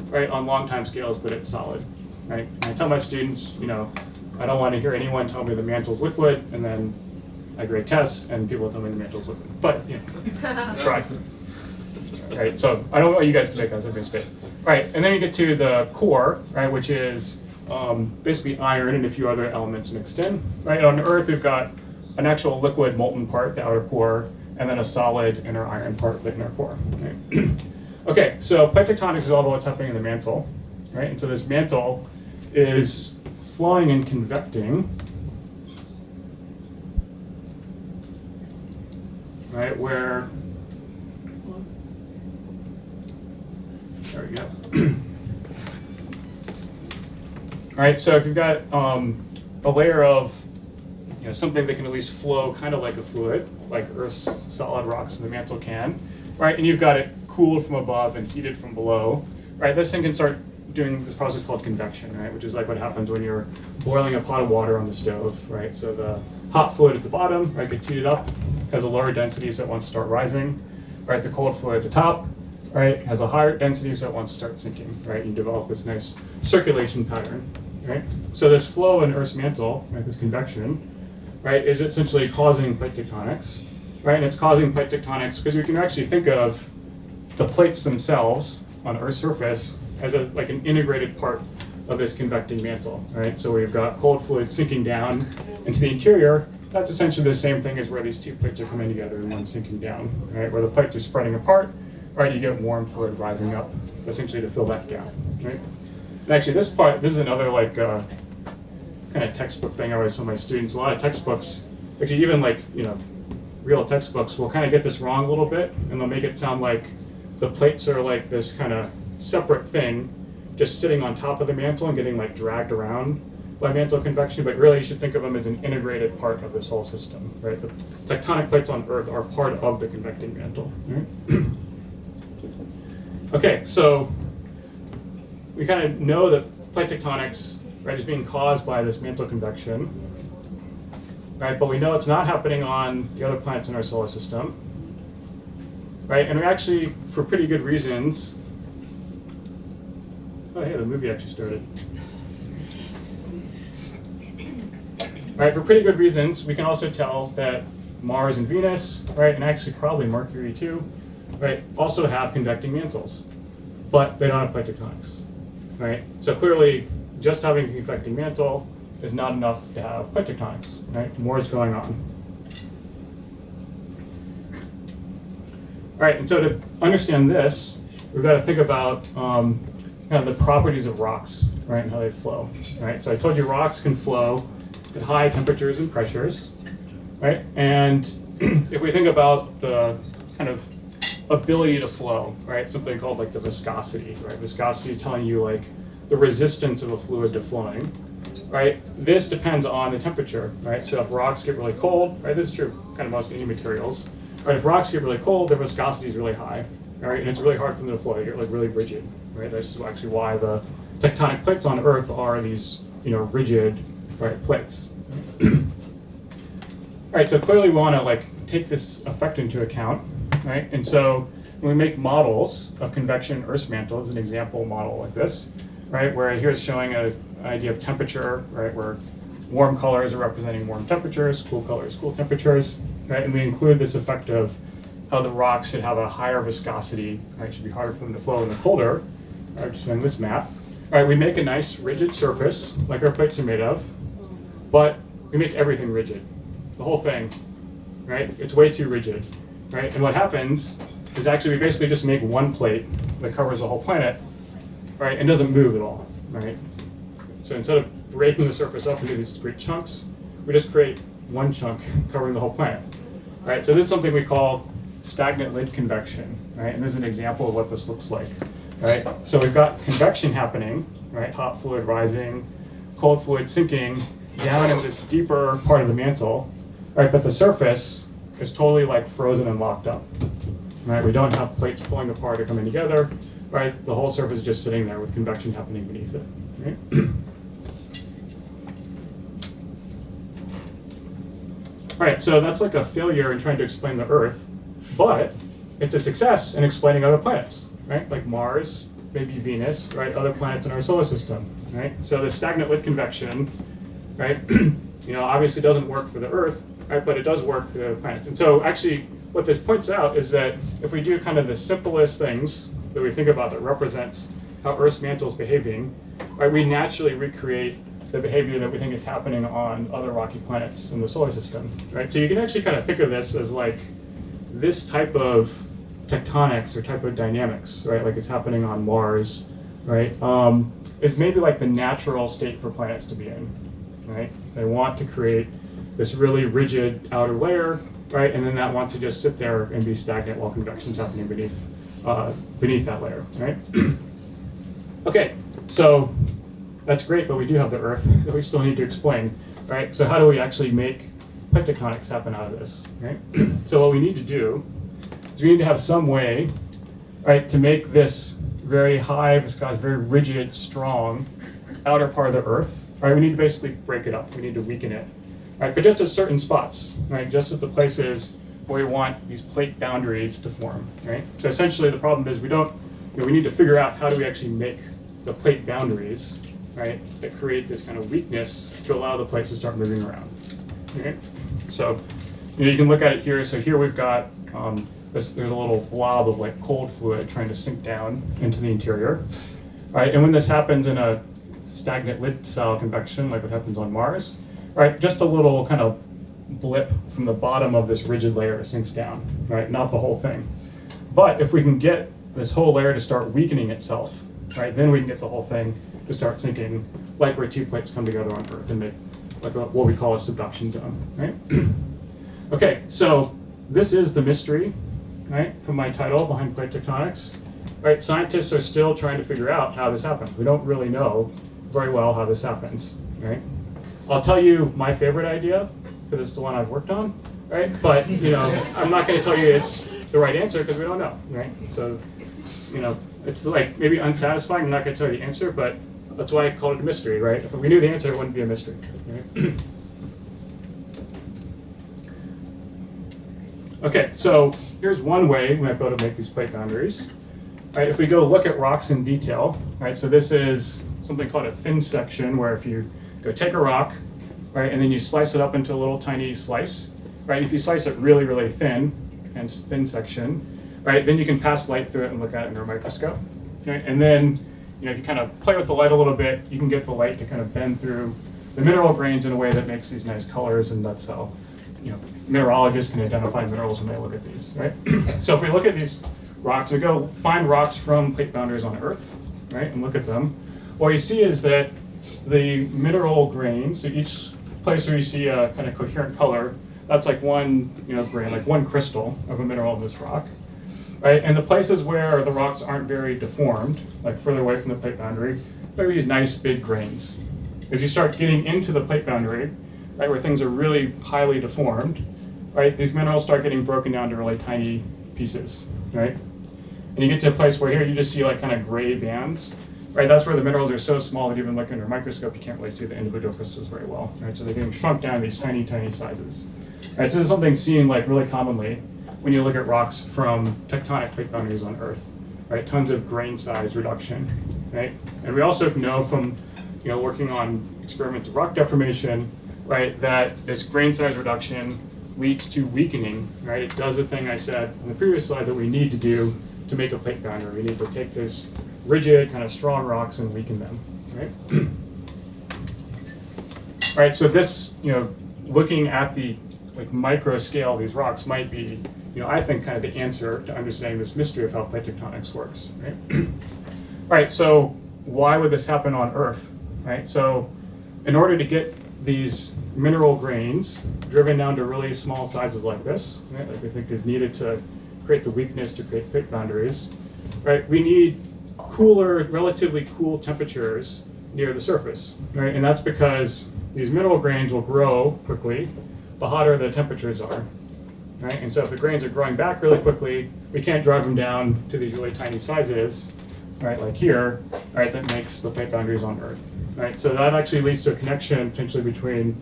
right, on long time scales, but it's solid, right? And I tell my students, I don't want to hear anyone tell me the mantle's liquid, and then I grade tests and people tell me the mantle's liquid. But, try. Right, so I don't want you guys to make that as a mistake. Right, and then you get to the core, right, which is basically iron and a few other elements mixed in. Right, on Earth we've got an actual liquid molten part, the outer core, and then a solid inner iron part, the inner core. Right? Okay, so plate tectonics is all about what's happening in the mantle, right? And so this mantle is flowing and convecting, right, where, there we go. All right, so if you've got a layer of something that can at least flow kind of like a fluid, like Earth's solid rocks in the mantle can, right? And you've got it cooled from above and heated from below, right? This thing can start doing this process called convection, right? Which is like what happens when you're boiling a pot of water on the stove, right? So the hot fluid at the bottom, right, gets heated up, has a lower density, so it wants to start rising, right? The cold fluid at the top, right, has a higher density, so it wants to start sinking, right? You develop this nice circulation pattern, right? So this flow in Earth's mantle, right, this convection, right, is essentially causing plate tectonics, right? And it's causing plate tectonics because we can actually think of the plates themselves on Earth's surface as like an integrated part of this convecting mantle, right? So we've got cold fluid sinking down into the interior. That's essentially the same thing as where these two plates are coming together and one sinking down, right? Where the plates are spreading apart, right? You get warm fluid rising up, essentially to fill that gap, right? And actually, this is another like kind of textbook thing I always tell my students. A lot of textbooks, actually even like real textbooks, will kind of get this wrong a little bit, and they'll make it sound like the plates are like this kind of separate thing, just sitting on top of the mantle and getting like dragged around by mantle convection. But really, you should think of them as an integrated part of this whole system, right? The tectonic plates on Earth are part of the convecting mantle. Right? Okay, so we kind of know that plate tectonics, right, is being caused by this mantle convection, right? But we know it's not happening on the other planets in our solar system, right? And we actually, for pretty good reasons, oh hey, the movie actually started. Right, for pretty good reasons, we can also tell that Mars and Venus, right, and actually probably Mercury too, right, also have convecting mantles, but they don't have plate tectonics, right? So clearly, just having a convecting mantle is not enough to have plate tectonics, right? More is going on. All right, and so to understand this, we've got to think about kind of the properties of rocks, right, and how they flow, right? So I told you rocks can flow at high temperatures and pressures, right? And if we think about the kind of ability to flow, right, something called like the viscosity, right? Viscosity is telling you like the resistance of a fluid to flowing, right? This depends on the temperature, right? So if rocks get really cold, right, this is true of kind of most any materials, right? If rocks get really cold, their viscosity is really high, right? And it's really hard for them to flow. They get like really rigid, right? That's actually why the tectonic plates on Earth are these, rigid, right, plates. All right, so clearly we want to like take this effect into account, right? And so when we make models of convection Earth's mantle, as an example model like this, right, where here's showing an idea of temperature, right, where warm colors are representing warm temperatures, cool colors, cool temperatures, right, and we include this effect of how the rocks should have a higher viscosity, right, it should be harder for them to flow in the colder, right, just showing this map, right, we make a nice rigid surface, like our plates are made of, but we make everything rigid, the whole thing, right, it's way too rigid, right, and what happens is actually we basically just make one plate that covers the whole planet, right, and doesn't move at all, right? So instead of breaking the surface up into these discrete chunks, we just create one chunk covering the whole planet, right? So this is something we call stagnant lid convection, right? And this is an example of what this looks like, right? So we've got convection happening, right? Hot fluid rising, cold fluid sinking down in this deeper part of the mantle, right? But the surface is totally like frozen and locked up, right? We don't have plates pulling apart or coming together, right? The whole surface is just sitting there with convection happening beneath it, right? right, so that's like a failure in trying to explain the Earth, but it's a success in explaining other planets, right? Like Mars, maybe Venus, right? Other planets in our solar system, right? So the stagnant lit convection, right? Obviously doesn't work for the Earth, right? But it does work for the planets. And so actually, what this points out is that if we do kind of the simplest things that we think about that represents how Earth's mantle is behaving, right? We naturally recreate the behavior that we think is happening on other rocky planets in the solar system, right? So you can actually kind of think of this as like this type of tectonics or type of dynamics, right? Like it's happening on Mars, right? Is maybe like the natural state for planets to be in, right? They want to create this really rigid outer layer, right? And then that wants to just sit there and be stagnant while convection's happening beneath that layer, right? Okay, so that's great, but we do have the Earth that we still need to explain, right? So how do we actually make plate tectonics happen out of this, right? So what we need to do is we need to have some way, right, to make this very high viscosity, very rigid, strong outer part of the Earth, right? We need to basically break it up. We need to weaken it, right? But just at certain spots, right? Just at the places where we want these plate boundaries to form, right? So essentially the problem is we need to figure out how do we actually make the plate boundaries, right, that create this kind of weakness to allow the plates to start moving around, okay? So, you can look at it here. So here we've got, there's a little blob of like cold fluid trying to sink down into the interior, right? And when this happens in a stagnant lit style convection, like what happens on Mars, right, just a little kind of blip from the bottom of this rigid layer sinks down, right? Not the whole thing. But if we can get this whole layer to start weakening itself, right, then we can get the whole thing to start sinking, like where two plates come together on Earth and make like what we call a subduction zone, right? Okay, so this is the mystery, right, from my title, Behind Plate Tectonics. Right, scientists are still trying to figure out how this happens. We don't really know very well how this happens, right? I'll tell you my favorite idea, because it's the one I've worked on, right? But, I'm not going to tell you it's the right answer because we don't know, right? So, it's like maybe unsatisfying. I'm not going to tell you the answer, but that's why I called it a mystery, right? If we knew the answer, it wouldn't be a mystery, right? Okay, so here's one way we might be able to make these plate boundaries. Right, if we go look at rocks in detail, right, so this is something called a thin section, where if you go take a rock, right, and then you slice it up into a little tiny slice, right, if you slice it really, really thin, and thin section, right, then you can pass light through it and look at it under a microscope, right, and then, if you kind of play with the light a little bit, you can get the light to kind of bend through the mineral grains in a way that makes these nice colors, and that's how, mineralogists can identify minerals when they look at these, right? So if we look at these rocks, we go find rocks from plate boundaries on Earth, right, and look at them. What you see is that the mineral grains, so each place where you see a kind of coherent color, that's like one, grain, like one crystal of a mineral in this rock, right? And the places where the rocks aren't very deformed, like further away from the plate boundary, there are these nice big grains. As you start getting into the plate boundary, right, where things are really highly deformed, right, these minerals start getting broken down to really tiny pieces, right? And you get to a place where here you just see like kind of gray bands, right? That's where the minerals are so small that even looking under a microscope, you can't really see the individual crystals very well, right? So they're getting shrunk down to these tiny, tiny sizes, right? So this is something seen like really commonly when you look at rocks from tectonic plate boundaries on Earth, right? Tons of grain size reduction, right? And we also know from, working on experiments of rock deformation, right, that this grain size reduction leads to weakening, right? It does the thing I said on the previous slide that we need to do to make a plate boundary. We need to take this rigid, kind of strong rocks and weaken them, right? All right, so this, looking at the micro scale of these rocks might be, I think kind of the answer to understanding this mystery of how plate tectonics works, right? All right, so why would this happen on Earth, right? So in order to get these mineral grains driven down to really small sizes like this, right, like we think is needed to create the weakness to create plate boundaries, right, we need cooler, relatively cool temperatures near the surface, right? And that's because these mineral grains will grow quickly the hotter the temperatures are, right? And so if the grains are growing back really quickly, we can't drive them down to these really tiny sizes, right, like here, right, that makes the plate boundaries on Earth, right? So that actually leads to a connection potentially between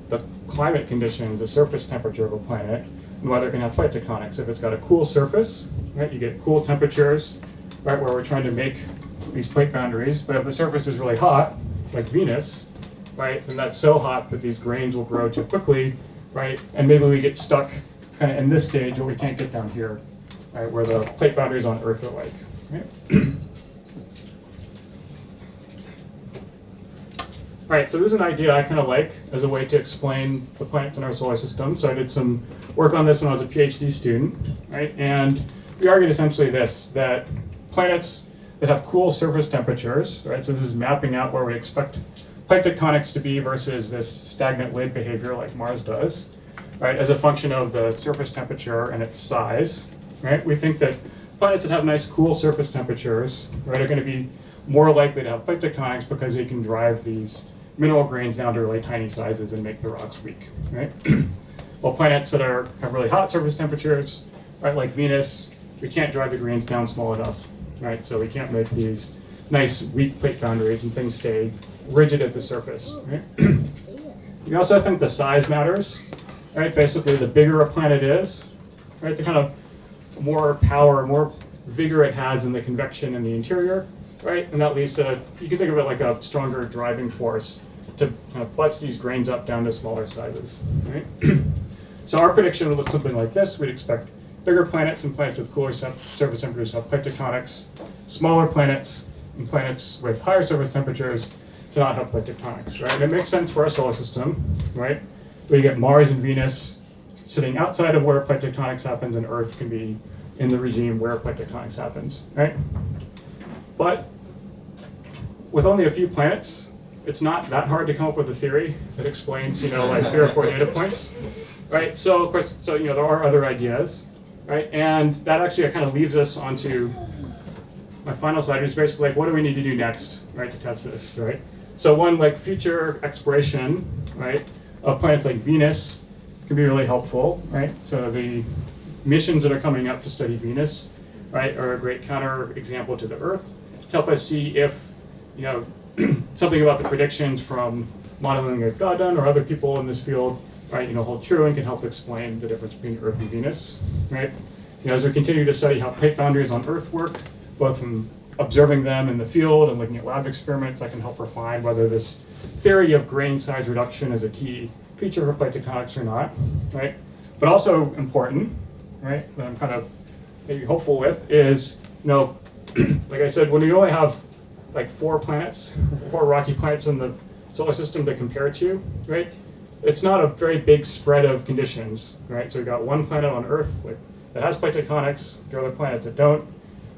the climate conditions, the surface temperature of a planet, and whether it can have plate tectonics. If it's got a cool surface, right, you get cool temperatures, right, where we're trying to make these plate boundaries. But if the surface is really hot, like Venus, right, and that's so hot that these grains will grow too quickly, right, and maybe we get stuck kind of in this stage where we can't get down here, right, where the plate boundaries on Earth are like, right? All right, so this is an idea I kind of like as a way to explain the planets in our solar system. So I did some work on this when I was a PhD student, right? And we argued essentially this, that planets that have cool surface temperatures, right? So this is mapping out where we expect plate tectonics to be versus this stagnant lid behavior like Mars does, right? As a function of the surface temperature and its size, right? We think that planets that have nice cool surface temperatures, right, are going to be more likely to have plate tectonics because they can drive these mineral grains down to really tiny sizes and make the rocks weak, right? While planets that have really hot surface temperatures, right, like Venus, we can't drive the grains down small enough, right? So we can't make these nice weak plate boundaries and things stay rigid at the surface, right? We also think the size matters, right? Basically, the bigger a planet is, right, the kind of more power, more vigor it has in the convection in the interior, right? And that leads to, you can think of it like a stronger driving force to kind of bust these grains up down to smaller sizes, right? So our prediction would look something like this. We'd expect bigger planets and planets with cooler surface temperatures have plate tectonics, smaller planets and planets with higher surface temperatures to not have plate tectonics, right? And it makes sense for our solar system, right? We get Mars and Venus sitting outside of where plate tectonics happens, and Earth can be in the regime where plate tectonics happens, right? But with only a few planets, it's not that hard to come up with a theory that explains, like 3 or 4 data points, right? So of course, there are other ideas, right? And that actually kind of leaves us onto my final slide, which is basically like, what do we need to do next, right, to test this, right? So one, like future exploration, right, of planets like Venus can be really helpful, right? So the missions that are coming up to study Venus, right, are a great counter example to the Earth to help us see if, something about the predictions from modeling that God done or other people in this field, right, hold true and can help explain the difference between Earth and Venus, right? As we continue to study how plate boundaries on Earth work, both from observing them in the field and looking at lab experiments, I can help refine whether this theory of grain size reduction is a key feature of plate tectonics or not, right? But also important, right, that I'm kind of maybe hopeful with is, like I said, when we only have like 4 rocky planets in the solar system to compare to, right? It's not a very big spread of conditions, right? So we've got one planet on Earth that has plate tectonics, there are other planets that don't,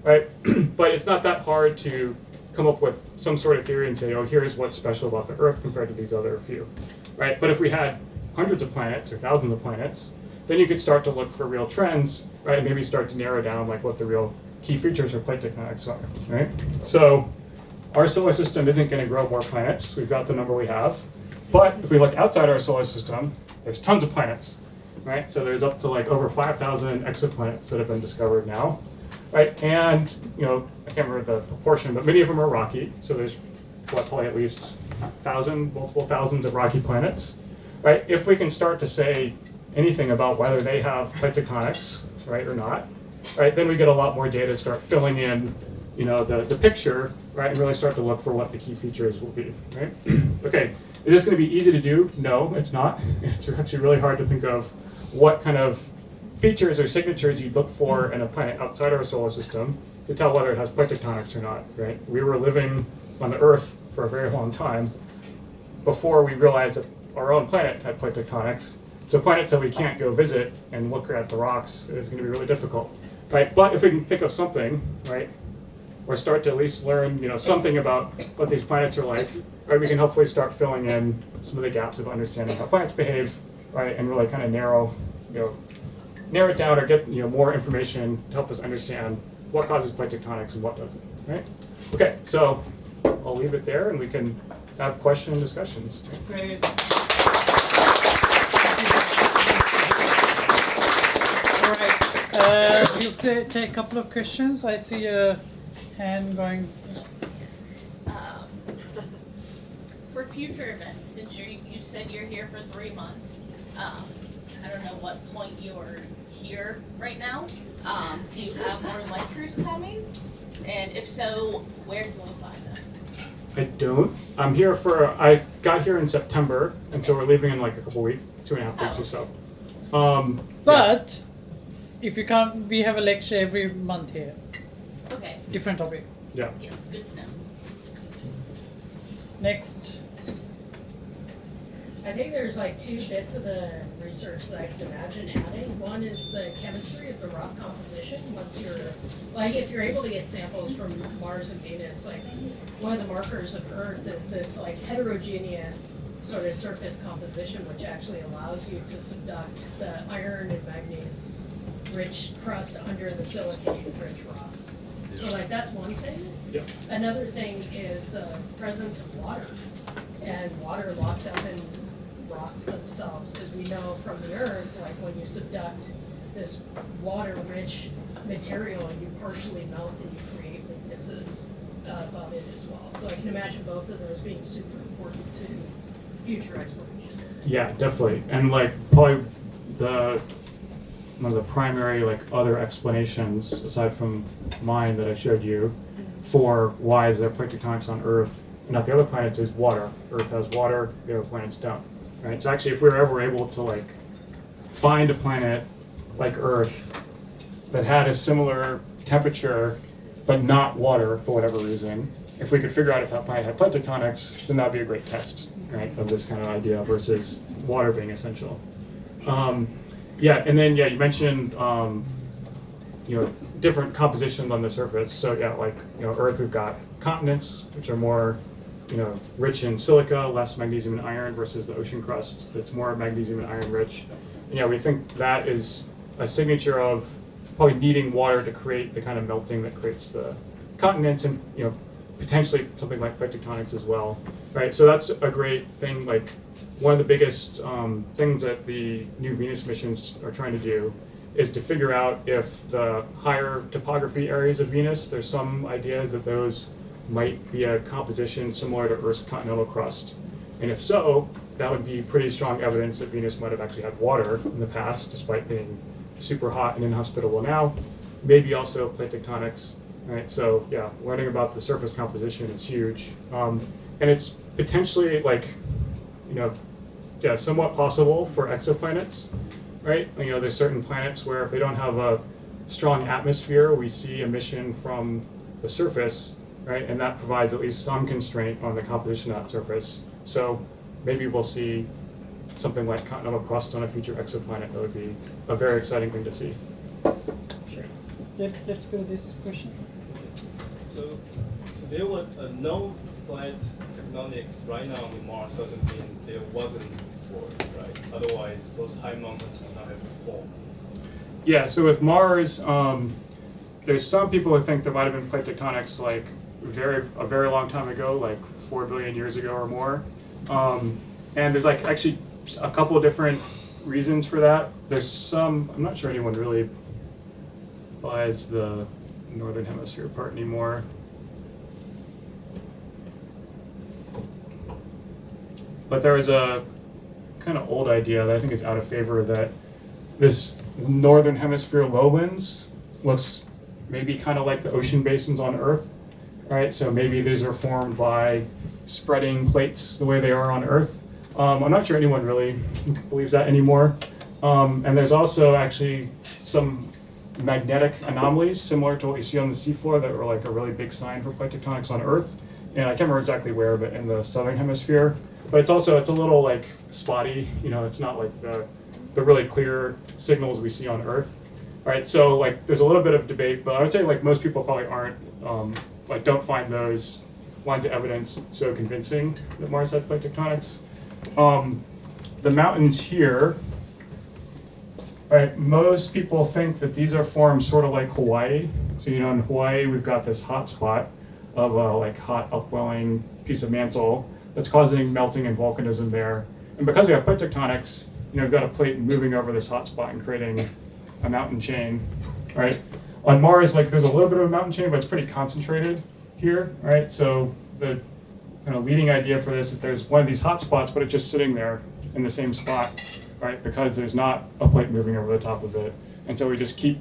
right? But it's not that hard to come up with some sort of theory and say, oh, here's what's special about the Earth compared to these other few, right? But if we had hundreds of planets or thousands of planets, then you could start to look for real trends, right? And maybe start to narrow down like what the real key features of plate tectonics are, right? So our solar system isn't going to grow more planets. We've got the number we have. But if we look outside our solar system, there's tons of planets, right? So there's up to like over 5,000 exoplanets that have been discovered now, right? And, I can't remember the proportion, but many of them are rocky. So there's probably at least multiple thousands of rocky planets, right? If we can start to say anything about whether they have plate tectonics, right, or not, right, then we get a lot more data to start filling in, the picture, right, and really start to look for what the key features will be, right? Okay, is this going to be easy to do? No, it's not. It's actually really hard to think of what kind of features or signatures you'd look for in a planet outside our solar system to tell whether it has plate tectonics or not, right? We were living on the Earth for a very long time before we realized that our own planet had plate tectonics. So planets that we can't go visit and look at the rocks is going to be really difficult, right? But if we can think of something, right, or start to at least learn, something about what these planets are like, right, we can hopefully start filling in some of the gaps of understanding how planets behave, right, and really kind of narrow it down or get more information to help us understand what causes plate tectonics and what doesn't, right? Okay, so I'll leave it there and we can have question and discussions. Great. All right, we'll take a couple of questions. I see a hand going. For future events, since you said you're here for 3 months, I don't know what point you're here right now. Do you have more lectures coming? And if so, where can we find them? I don't. I'm here I got here in September, and so we're leaving in like a couple weeks, 2.5 weeks or so. Yeah. But if you can't, we have a lecture every month here, Okay, different topic. Yeah. yes, good to know. Next. I think there's like 2 bits of the research that I can imagine adding. One is the chemistry of the rock composition. Once you're, like, if you're able to get samples from Mars and Venus, like, one of the markers of Earth is this, like, heterogeneous sort of surface composition, which actually allows you to subduct the iron and manganese rich crust under the silicate rich rocks. So, like, that's one thing. Yeah. Another thing is presence of water, and water locked up in rocks themselves, because we know from the Earth, like when you subduct this water-rich material, you partially melt and you create weaknesses above it as well. So I can imagine both of those being super important to future exploration. Yeah, definitely. And like probably one of the primary like other explanations aside from mine that I showed you for why is there plate tectonics on Earth and not the other planets is water. Earth has water, the other planets don't. Right? So actually if we were ever able to like find a planet like Earth that had a similar temperature but not water for whatever reason, if we could figure out if that planet had plate tectonics, then that'd be a great test, right, of this kind of idea versus water being essential. Yeah, and then you mentioned different compositions on the surface. So yeah, like Earth, we've got continents which are more rich in silica, less magnesium and iron, versus the ocean crust that's more magnesium and iron rich. And we think that is a signature of probably needing water to create the kind of melting that creates the continents, and potentially something like plate tectonics as well, right? So that's a great thing. Like one of the biggest things that the new Venus missions are trying to do is to figure out if the higher topography areas of Venus, there's some ideas that those might be a composition similar to Earth's continental crust. And if so, that would be pretty strong evidence that Venus might have actually had water in the past, despite being super hot and inhospitable now. Maybe also plate tectonics, right? So yeah, learning about the surface composition is huge. And it's potentially like, somewhat possible for exoplanets, right? There's certain planets where if they don't have a strong atmosphere, we see emission from the surface, right? And that provides at least some constraint on the composition of that surface. So maybe we'll see something like continental crust on a future exoplanet. That would be a very exciting thing to see. Let's go to this question. So there were no plate tectonics right now on Mars doesn't mean there wasn't before, right? Otherwise, those high mountains would not have formed. Yeah, so with Mars, there's some people who think there might have been plate tectonics like a very long time ago, like 4 billion years ago or more. And there's like actually a couple of different reasons for that. There's some, I'm not sure anyone really buys the northern hemisphere part anymore. But there was a kind of old idea that I think is out of favor that this northern hemisphere lowlands looks maybe kind of like the ocean basins on Earth, right? So maybe these are formed by spreading plates the way they are on Earth. I'm not sure anyone really believes that anymore. And there's also actually some magnetic anomalies similar to what you see on the seafloor that were like a really big sign for plate tectonics on Earth. And I can't remember exactly where, but in the southern hemisphere. But it's a little like spotty, it's not like the really clear signals we see on Earth. All right, so like there's a little bit of debate, but I would say like most people probably aren't, don't find those lines of evidence so convincing that Mars had plate tectonics. The mountains here, right, most people think that these are formed sort of like Hawaii. So in Hawaii we've got this hot spot of a like hot upwelling piece of mantle that's causing melting and volcanism there. And because we have plate tectonics, we've got a plate moving over this hot spot and creating a mountain chain, right? On Mars, like there's a little bit of a mountain chain, but it's pretty concentrated here, right? So the kind of leading idea for this is there's one of these hot spots, but it's just sitting there in the same spot, right? Because there's not a plate moving over the top of it. And so we just keep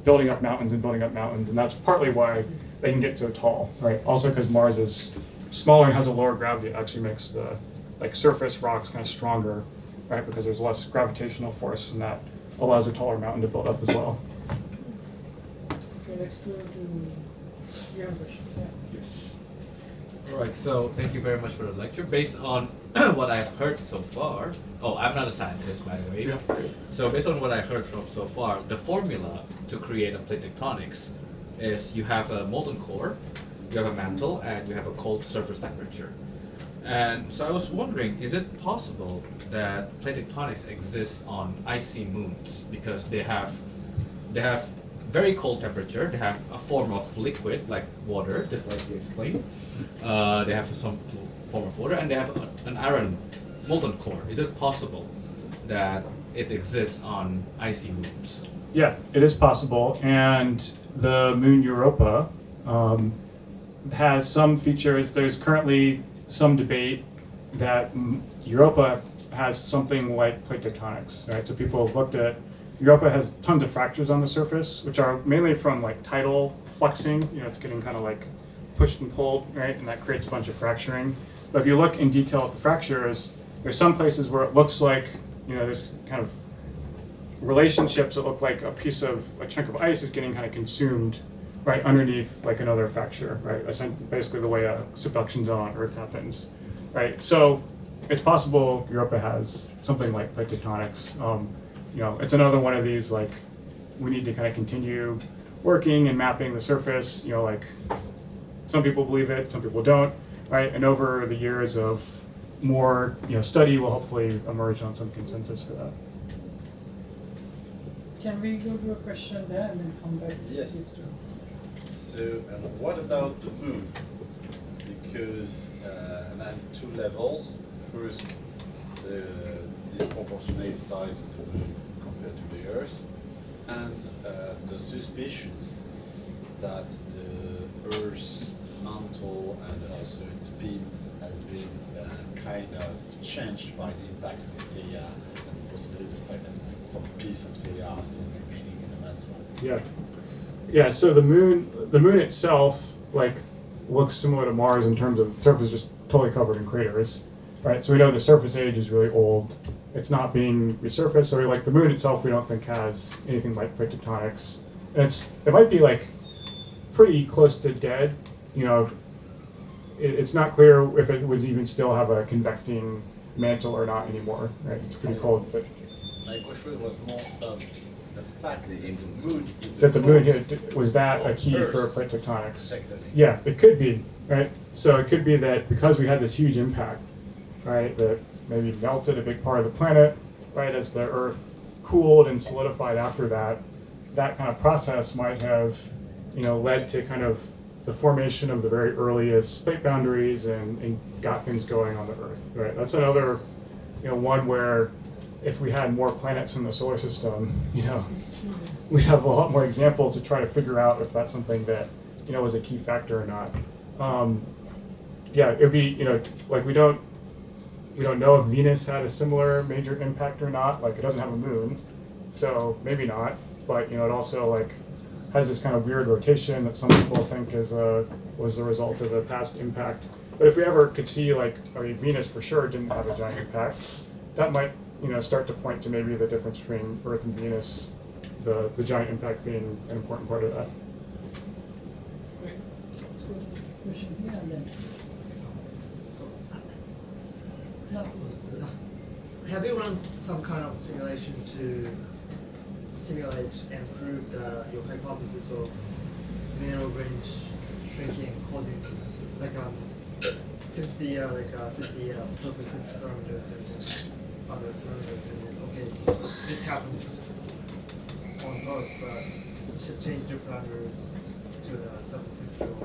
building up mountains and building up mountains, and that's partly why they can get so tall, right? Also because Mars is smaller and has a lower gravity, it actually makes the surface rocks kind of stronger, right? Because there's less gravitational force, and that allows a taller mountain to build up as well. Okay, let's go to your question. Yeah. Yes. All right, so thank you very much for the lecture. Based on what I've heard so far, oh, I'm not a scientist, by the way. Yeah. So based on what I heard from so far, the formula to create a plate tectonics is you have a molten core, you have a mantle, and you have a cold surface temperature. And so I was wondering, is it possible that plate tectonics exists on icy moons because they have very cold temperature, they have a form of liquid like water, just like you explained. They have some form of water, and they have an iron molten core. Is it possible that it exists on icy moons? Yeah, it is possible, and the moon Europa has some features. There's currently some debate that Europa has something like plate tectonics, right? So people have looked at Europa has tons of fractures on the surface, which are mainly from like tidal fluxing. It's getting kind of like pushed and pulled, right? And that creates a bunch of fracturing. But if you look in detail at the fractures, there's some places where it looks like, there's kind of relationships that look like a chunk of ice is getting kind of consumed right underneath like another fracture, right? Basically the way a subduction zone on Earth happens, right? So it's possible Europa has something like plate tectonics. It's another one of these like we need to kind of continue working and mapping the surface. Like some people believe it, some people don't, right? And over the years of more study, will hopefully emerge on some consensus for that. Can we go to a question there and then come back to Yes. these two? So, and what about the moon? Because, and at two levels. First, the disproportionate size of the moon compared to the Earth, and the suspicions that the Earth's mantle and also its spin has been kind of changed by the impact of Theia, and possibly the fact that some piece of Theia are still remaining in the mantle. Yeah. So the moon itself looks similar to Mars in terms of the surface just totally covered in craters, right? So we know the surface age is really old. It's not being resurfaced. So the moon itself, we don't think has anything like plate tectonics. And it might be pretty close to dead. It's not clear if it would even still have a convecting mantle or not anymore, right? It's pretty cold, but My question was more about the fact that the moon is that the moon cause hit, was that a key for Earth's plate tectonics? tectonics. Yeah, it could be, right? So it could be that because we had this huge impact, right, that maybe melted a big part of the planet, right, as the Earth cooled and solidified after that, that kind of process might have, led to kind of the formation of the very earliest plate boundaries and got things going on the Earth, right? That's another, one where if we had more planets in the solar system, we'd have a lot more examples to try to figure out if that's something that, was a key factor or not. It'd be, we don't know if Venus had a similar major impact or not. It doesn't have a moon, so maybe not. But it also has this kind of weird rotation that some people think was the result of a past impact. But if we ever could see Venus for sure didn't have a giant impact, that might start to point to maybe the difference between Earth and Venus, the giant impact being an important part of that. Great. Let's go to the question here and then. Have you run some kind of simulation to simulate and prove your hypothesis of mineral range shrinking causing just the surface parameters and other parameters, and okay, this happens on Earth, but it should change the parameters to the surface temperature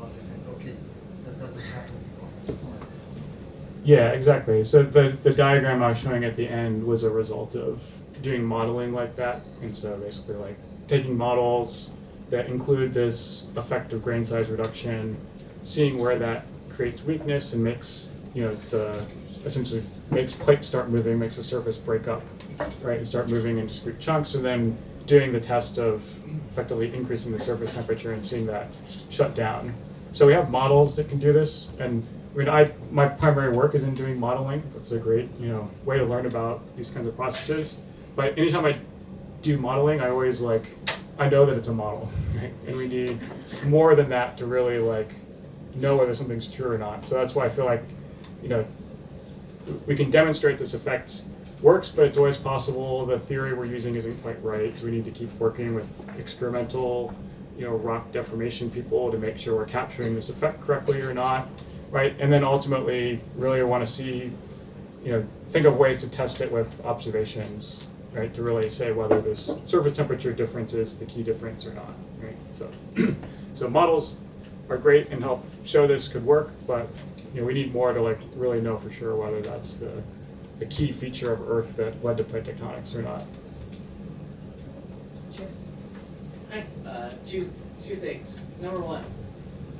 and okay, that doesn't happen on Earth. Yeah, exactly. So the diagram I was showing at the end was a result of doing modeling like that. And so basically taking models that include this effect of grain size reduction, seeing where that creates weakness and makes, essentially makes plates start moving, makes the surface break up, right, and start moving in discrete chunks, and then doing the test of effectively increasing the surface temperature and seeing that shut down. So we have models that can do this, and my primary work is in doing modeling. That's a great, way to learn about these kinds of processes. But anytime I do modeling, I always I know that it's a model, right? And we need more than that to really know whether something's true or not. So that's why I feel like, we can demonstrate this effect works, but it's always possible the theory we're using isn't quite right. So we need to keep working with experimental, rock deformation people to make sure we're capturing this effect correctly or not, right? And then ultimately, really want to see, think of ways to test it with observations, right? To really say whether this surface temperature difference is the key difference or not, right? So, so models are great and help show this could work, but we need more to really know for sure whether that's the key feature of Earth that led to plate tectonics or not. Hi. Two things. Number one,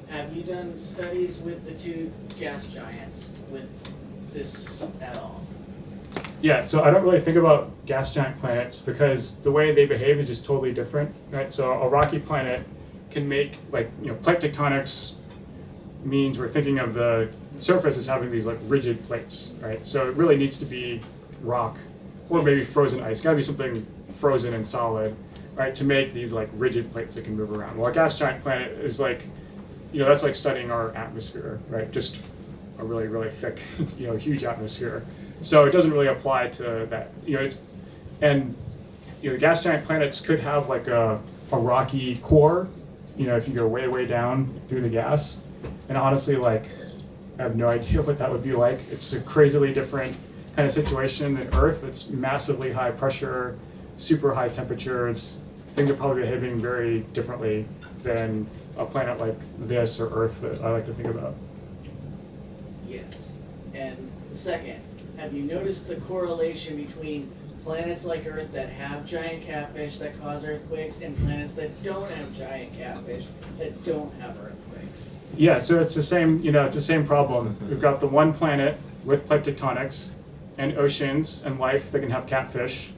have you done studies with the two gas giants with this at all? Yeah, so I don't really think about gas giant planets because the way they behave is just totally different, right? So a rocky planet can make plate tectonics means we're thinking of the surface as having these rigid plates, right? So it really needs to be rock or maybe frozen ice. It's got to be something frozen and solid, right? To make these rigid plates that can move around. Well, a gas giant planet is that's like studying our atmosphere, right? Just a really, really thick, huge atmosphere. So it doesn't really apply to that, the gas giant planets could have a rocky core, if you go way, way down through the gas. And honestly, I have no idea what that would be like. It's a crazily different kind of situation than Earth. It's massively high pressure, super high temperatures. Things are probably behaving very differently than a planet like this or Earth that I like to think about. Yes. And second, have you noticed the correlation between planets like Earth that have giant catfish that cause earthquakes and planets that don't have giant catfish that don't have earthquakes? Yeah, so it's the same, it's the same problem. We've got the one planet with plate tectonics and oceans and life that can have catfish.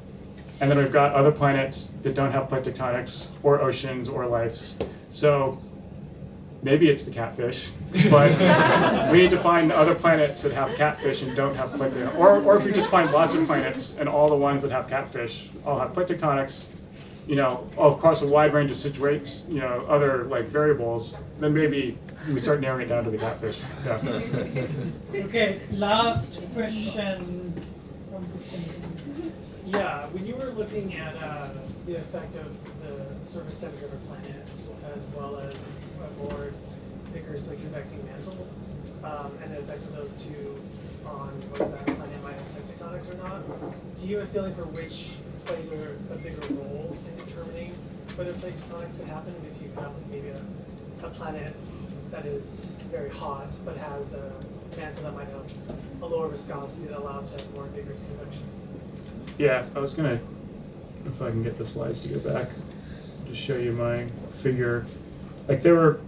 And then we've got other planets that don't have plate tectonics or oceans or lives. So maybe it's the catfish, but we need to find other planets that have catfish and don't have plate tectonics. Or if we just find lots of planets and all the ones that have catfish all have plate tectonics, across a wide range of situations, other variables, then maybe we start narrowing it down to the catfish. Yeah. Okay, last question from this. Yeah, when you were looking at the effect of the surface temperature of a planet, as well as a more vigorously convecting mantle, and the effect of those two on whether that planet might have plate tectonics or not, do you have a feeling for which plays a bigger role in determining whether plate tectonics could happen? If you have maybe a planet that is very hot but has a mantle that might have a lower viscosity that allows it to have more vigorous convection. Yeah, I was gonna, if I can get the slides to go back, just show you my figure. They were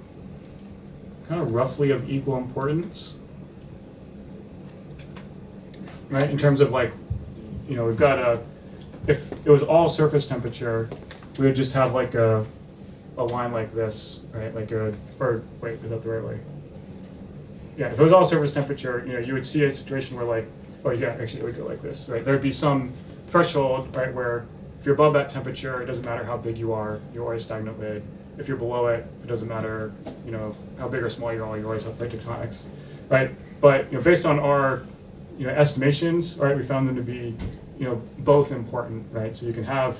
kind of roughly of equal importance, right? In terms of we've got if it was all surface temperature, we would just have a line like this, right? Or wait, is that the right way? Yeah, if it was all surface temperature, you would see a situation where actually it would go like this, right? There'd be some threshold, right, where if you're above that temperature, it doesn't matter how big you are, you're always stagnant lid. If you're below it, it doesn't matter, how big or small you are, you always have plate tectonics, right? But based on our, estimations, right, we found them to be, both important, right? So you can have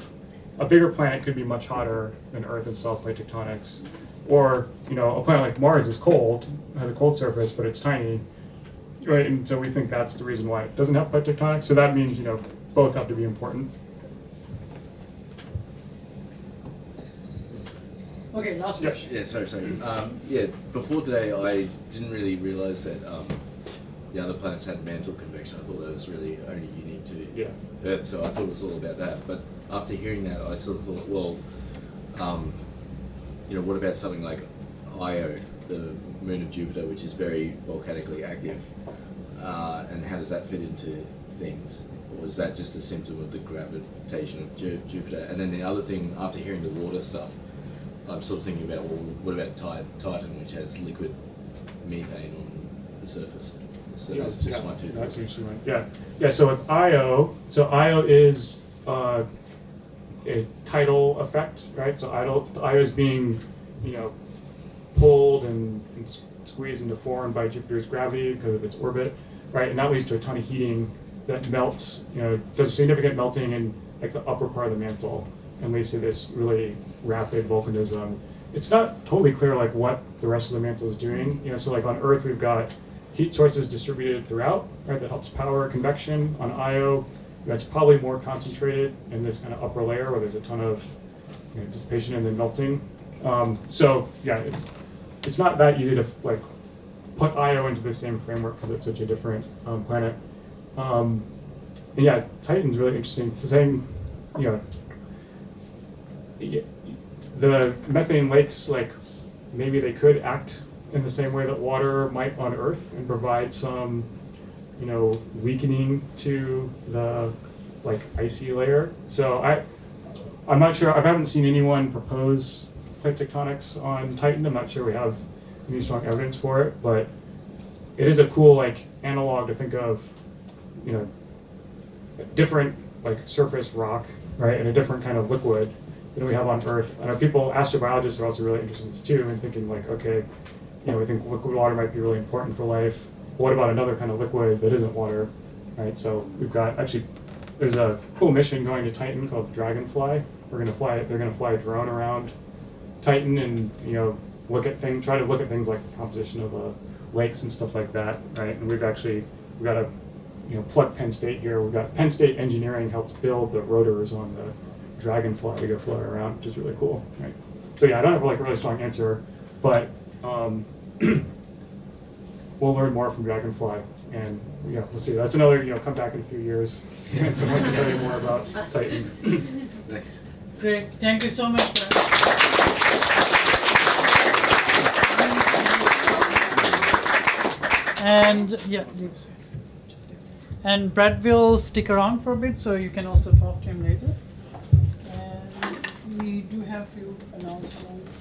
a bigger planet could be much hotter than Earth itself, plate tectonics, or a planet like Mars is cold, has a cold surface, but it's tiny, right? And so we think that's the reason why it doesn't have plate tectonics. So that means both have to be important. Okay, last question. Yeah, sorry. Yeah, before today, I didn't really realize that the other planets had mantle convection. I thought that was really only unique to Earth, so I thought it was all about that. But after hearing that, I sort of thought, well, what about something like Io, the moon of Jupiter, which is very volcanically active, and how does that fit into things? Or is that just a symptom of the gravitation of Jupiter? And then the other thing, after hearing the water stuff, I'm sort of thinking about, well, what about Titan, which has liquid methane on the surface? So that's just my two things. That's an interesting one. Yeah. So with Io, Io is a tidal effect, right? So Io is being, pulled and squeezed into form by Jupiter's gravity because of its orbit, right? And that leads to a ton of heating that melts, does significant melting in like the upper part of the mantle and leads to this really rapid volcanism. It's not totally clear like what the rest of the mantle is doing. So like on Earth we've got heat sources distributed throughout, right? That helps power convection. On Io, that's probably more concentrated in this kind of upper layer where there's a ton of dissipation and then melting. So yeah, it's not that easy to like put Io into the same framework because it's such a different planet. And yeah, Titan's really interesting. It's the same, the methane lakes, like maybe they could act in the same way that water might on Earth and provide some, weakening to the like icy layer. So I'm not sure. I haven't seen anyone propose plate tectonics on Titan. I'm not sure we have any strong evidence for it, but it is a cool like analog to think of, a different like surface rock, right, and a different kind of liquid than we have on Earth. I know astrobiologists are also really interested in this too, and thinking like, okay, we think liquid water might be really important for life. What about another kind of liquid that isn't water, right? So we've got there's a cool mission going to Titan called Dragonfly. They're going to fly a drone around Titan and try to look at things like the composition of lakes and stuff like that, right? And we've got a plug Penn State here. We've got Penn State Engineering helped build the rotors on the Dragonfly to go fly around, which is really cool, right? So yeah, I don't have like a really strong answer, but we'll learn more from Dragonfly, and we'll see. That's another come back in a few years and someone can tell you more about Titan. Thanks. Great, thank you so much, Brad. And yeah, and Brad will stick around for a bit, so you can also talk to him later. And we do have a few announcements.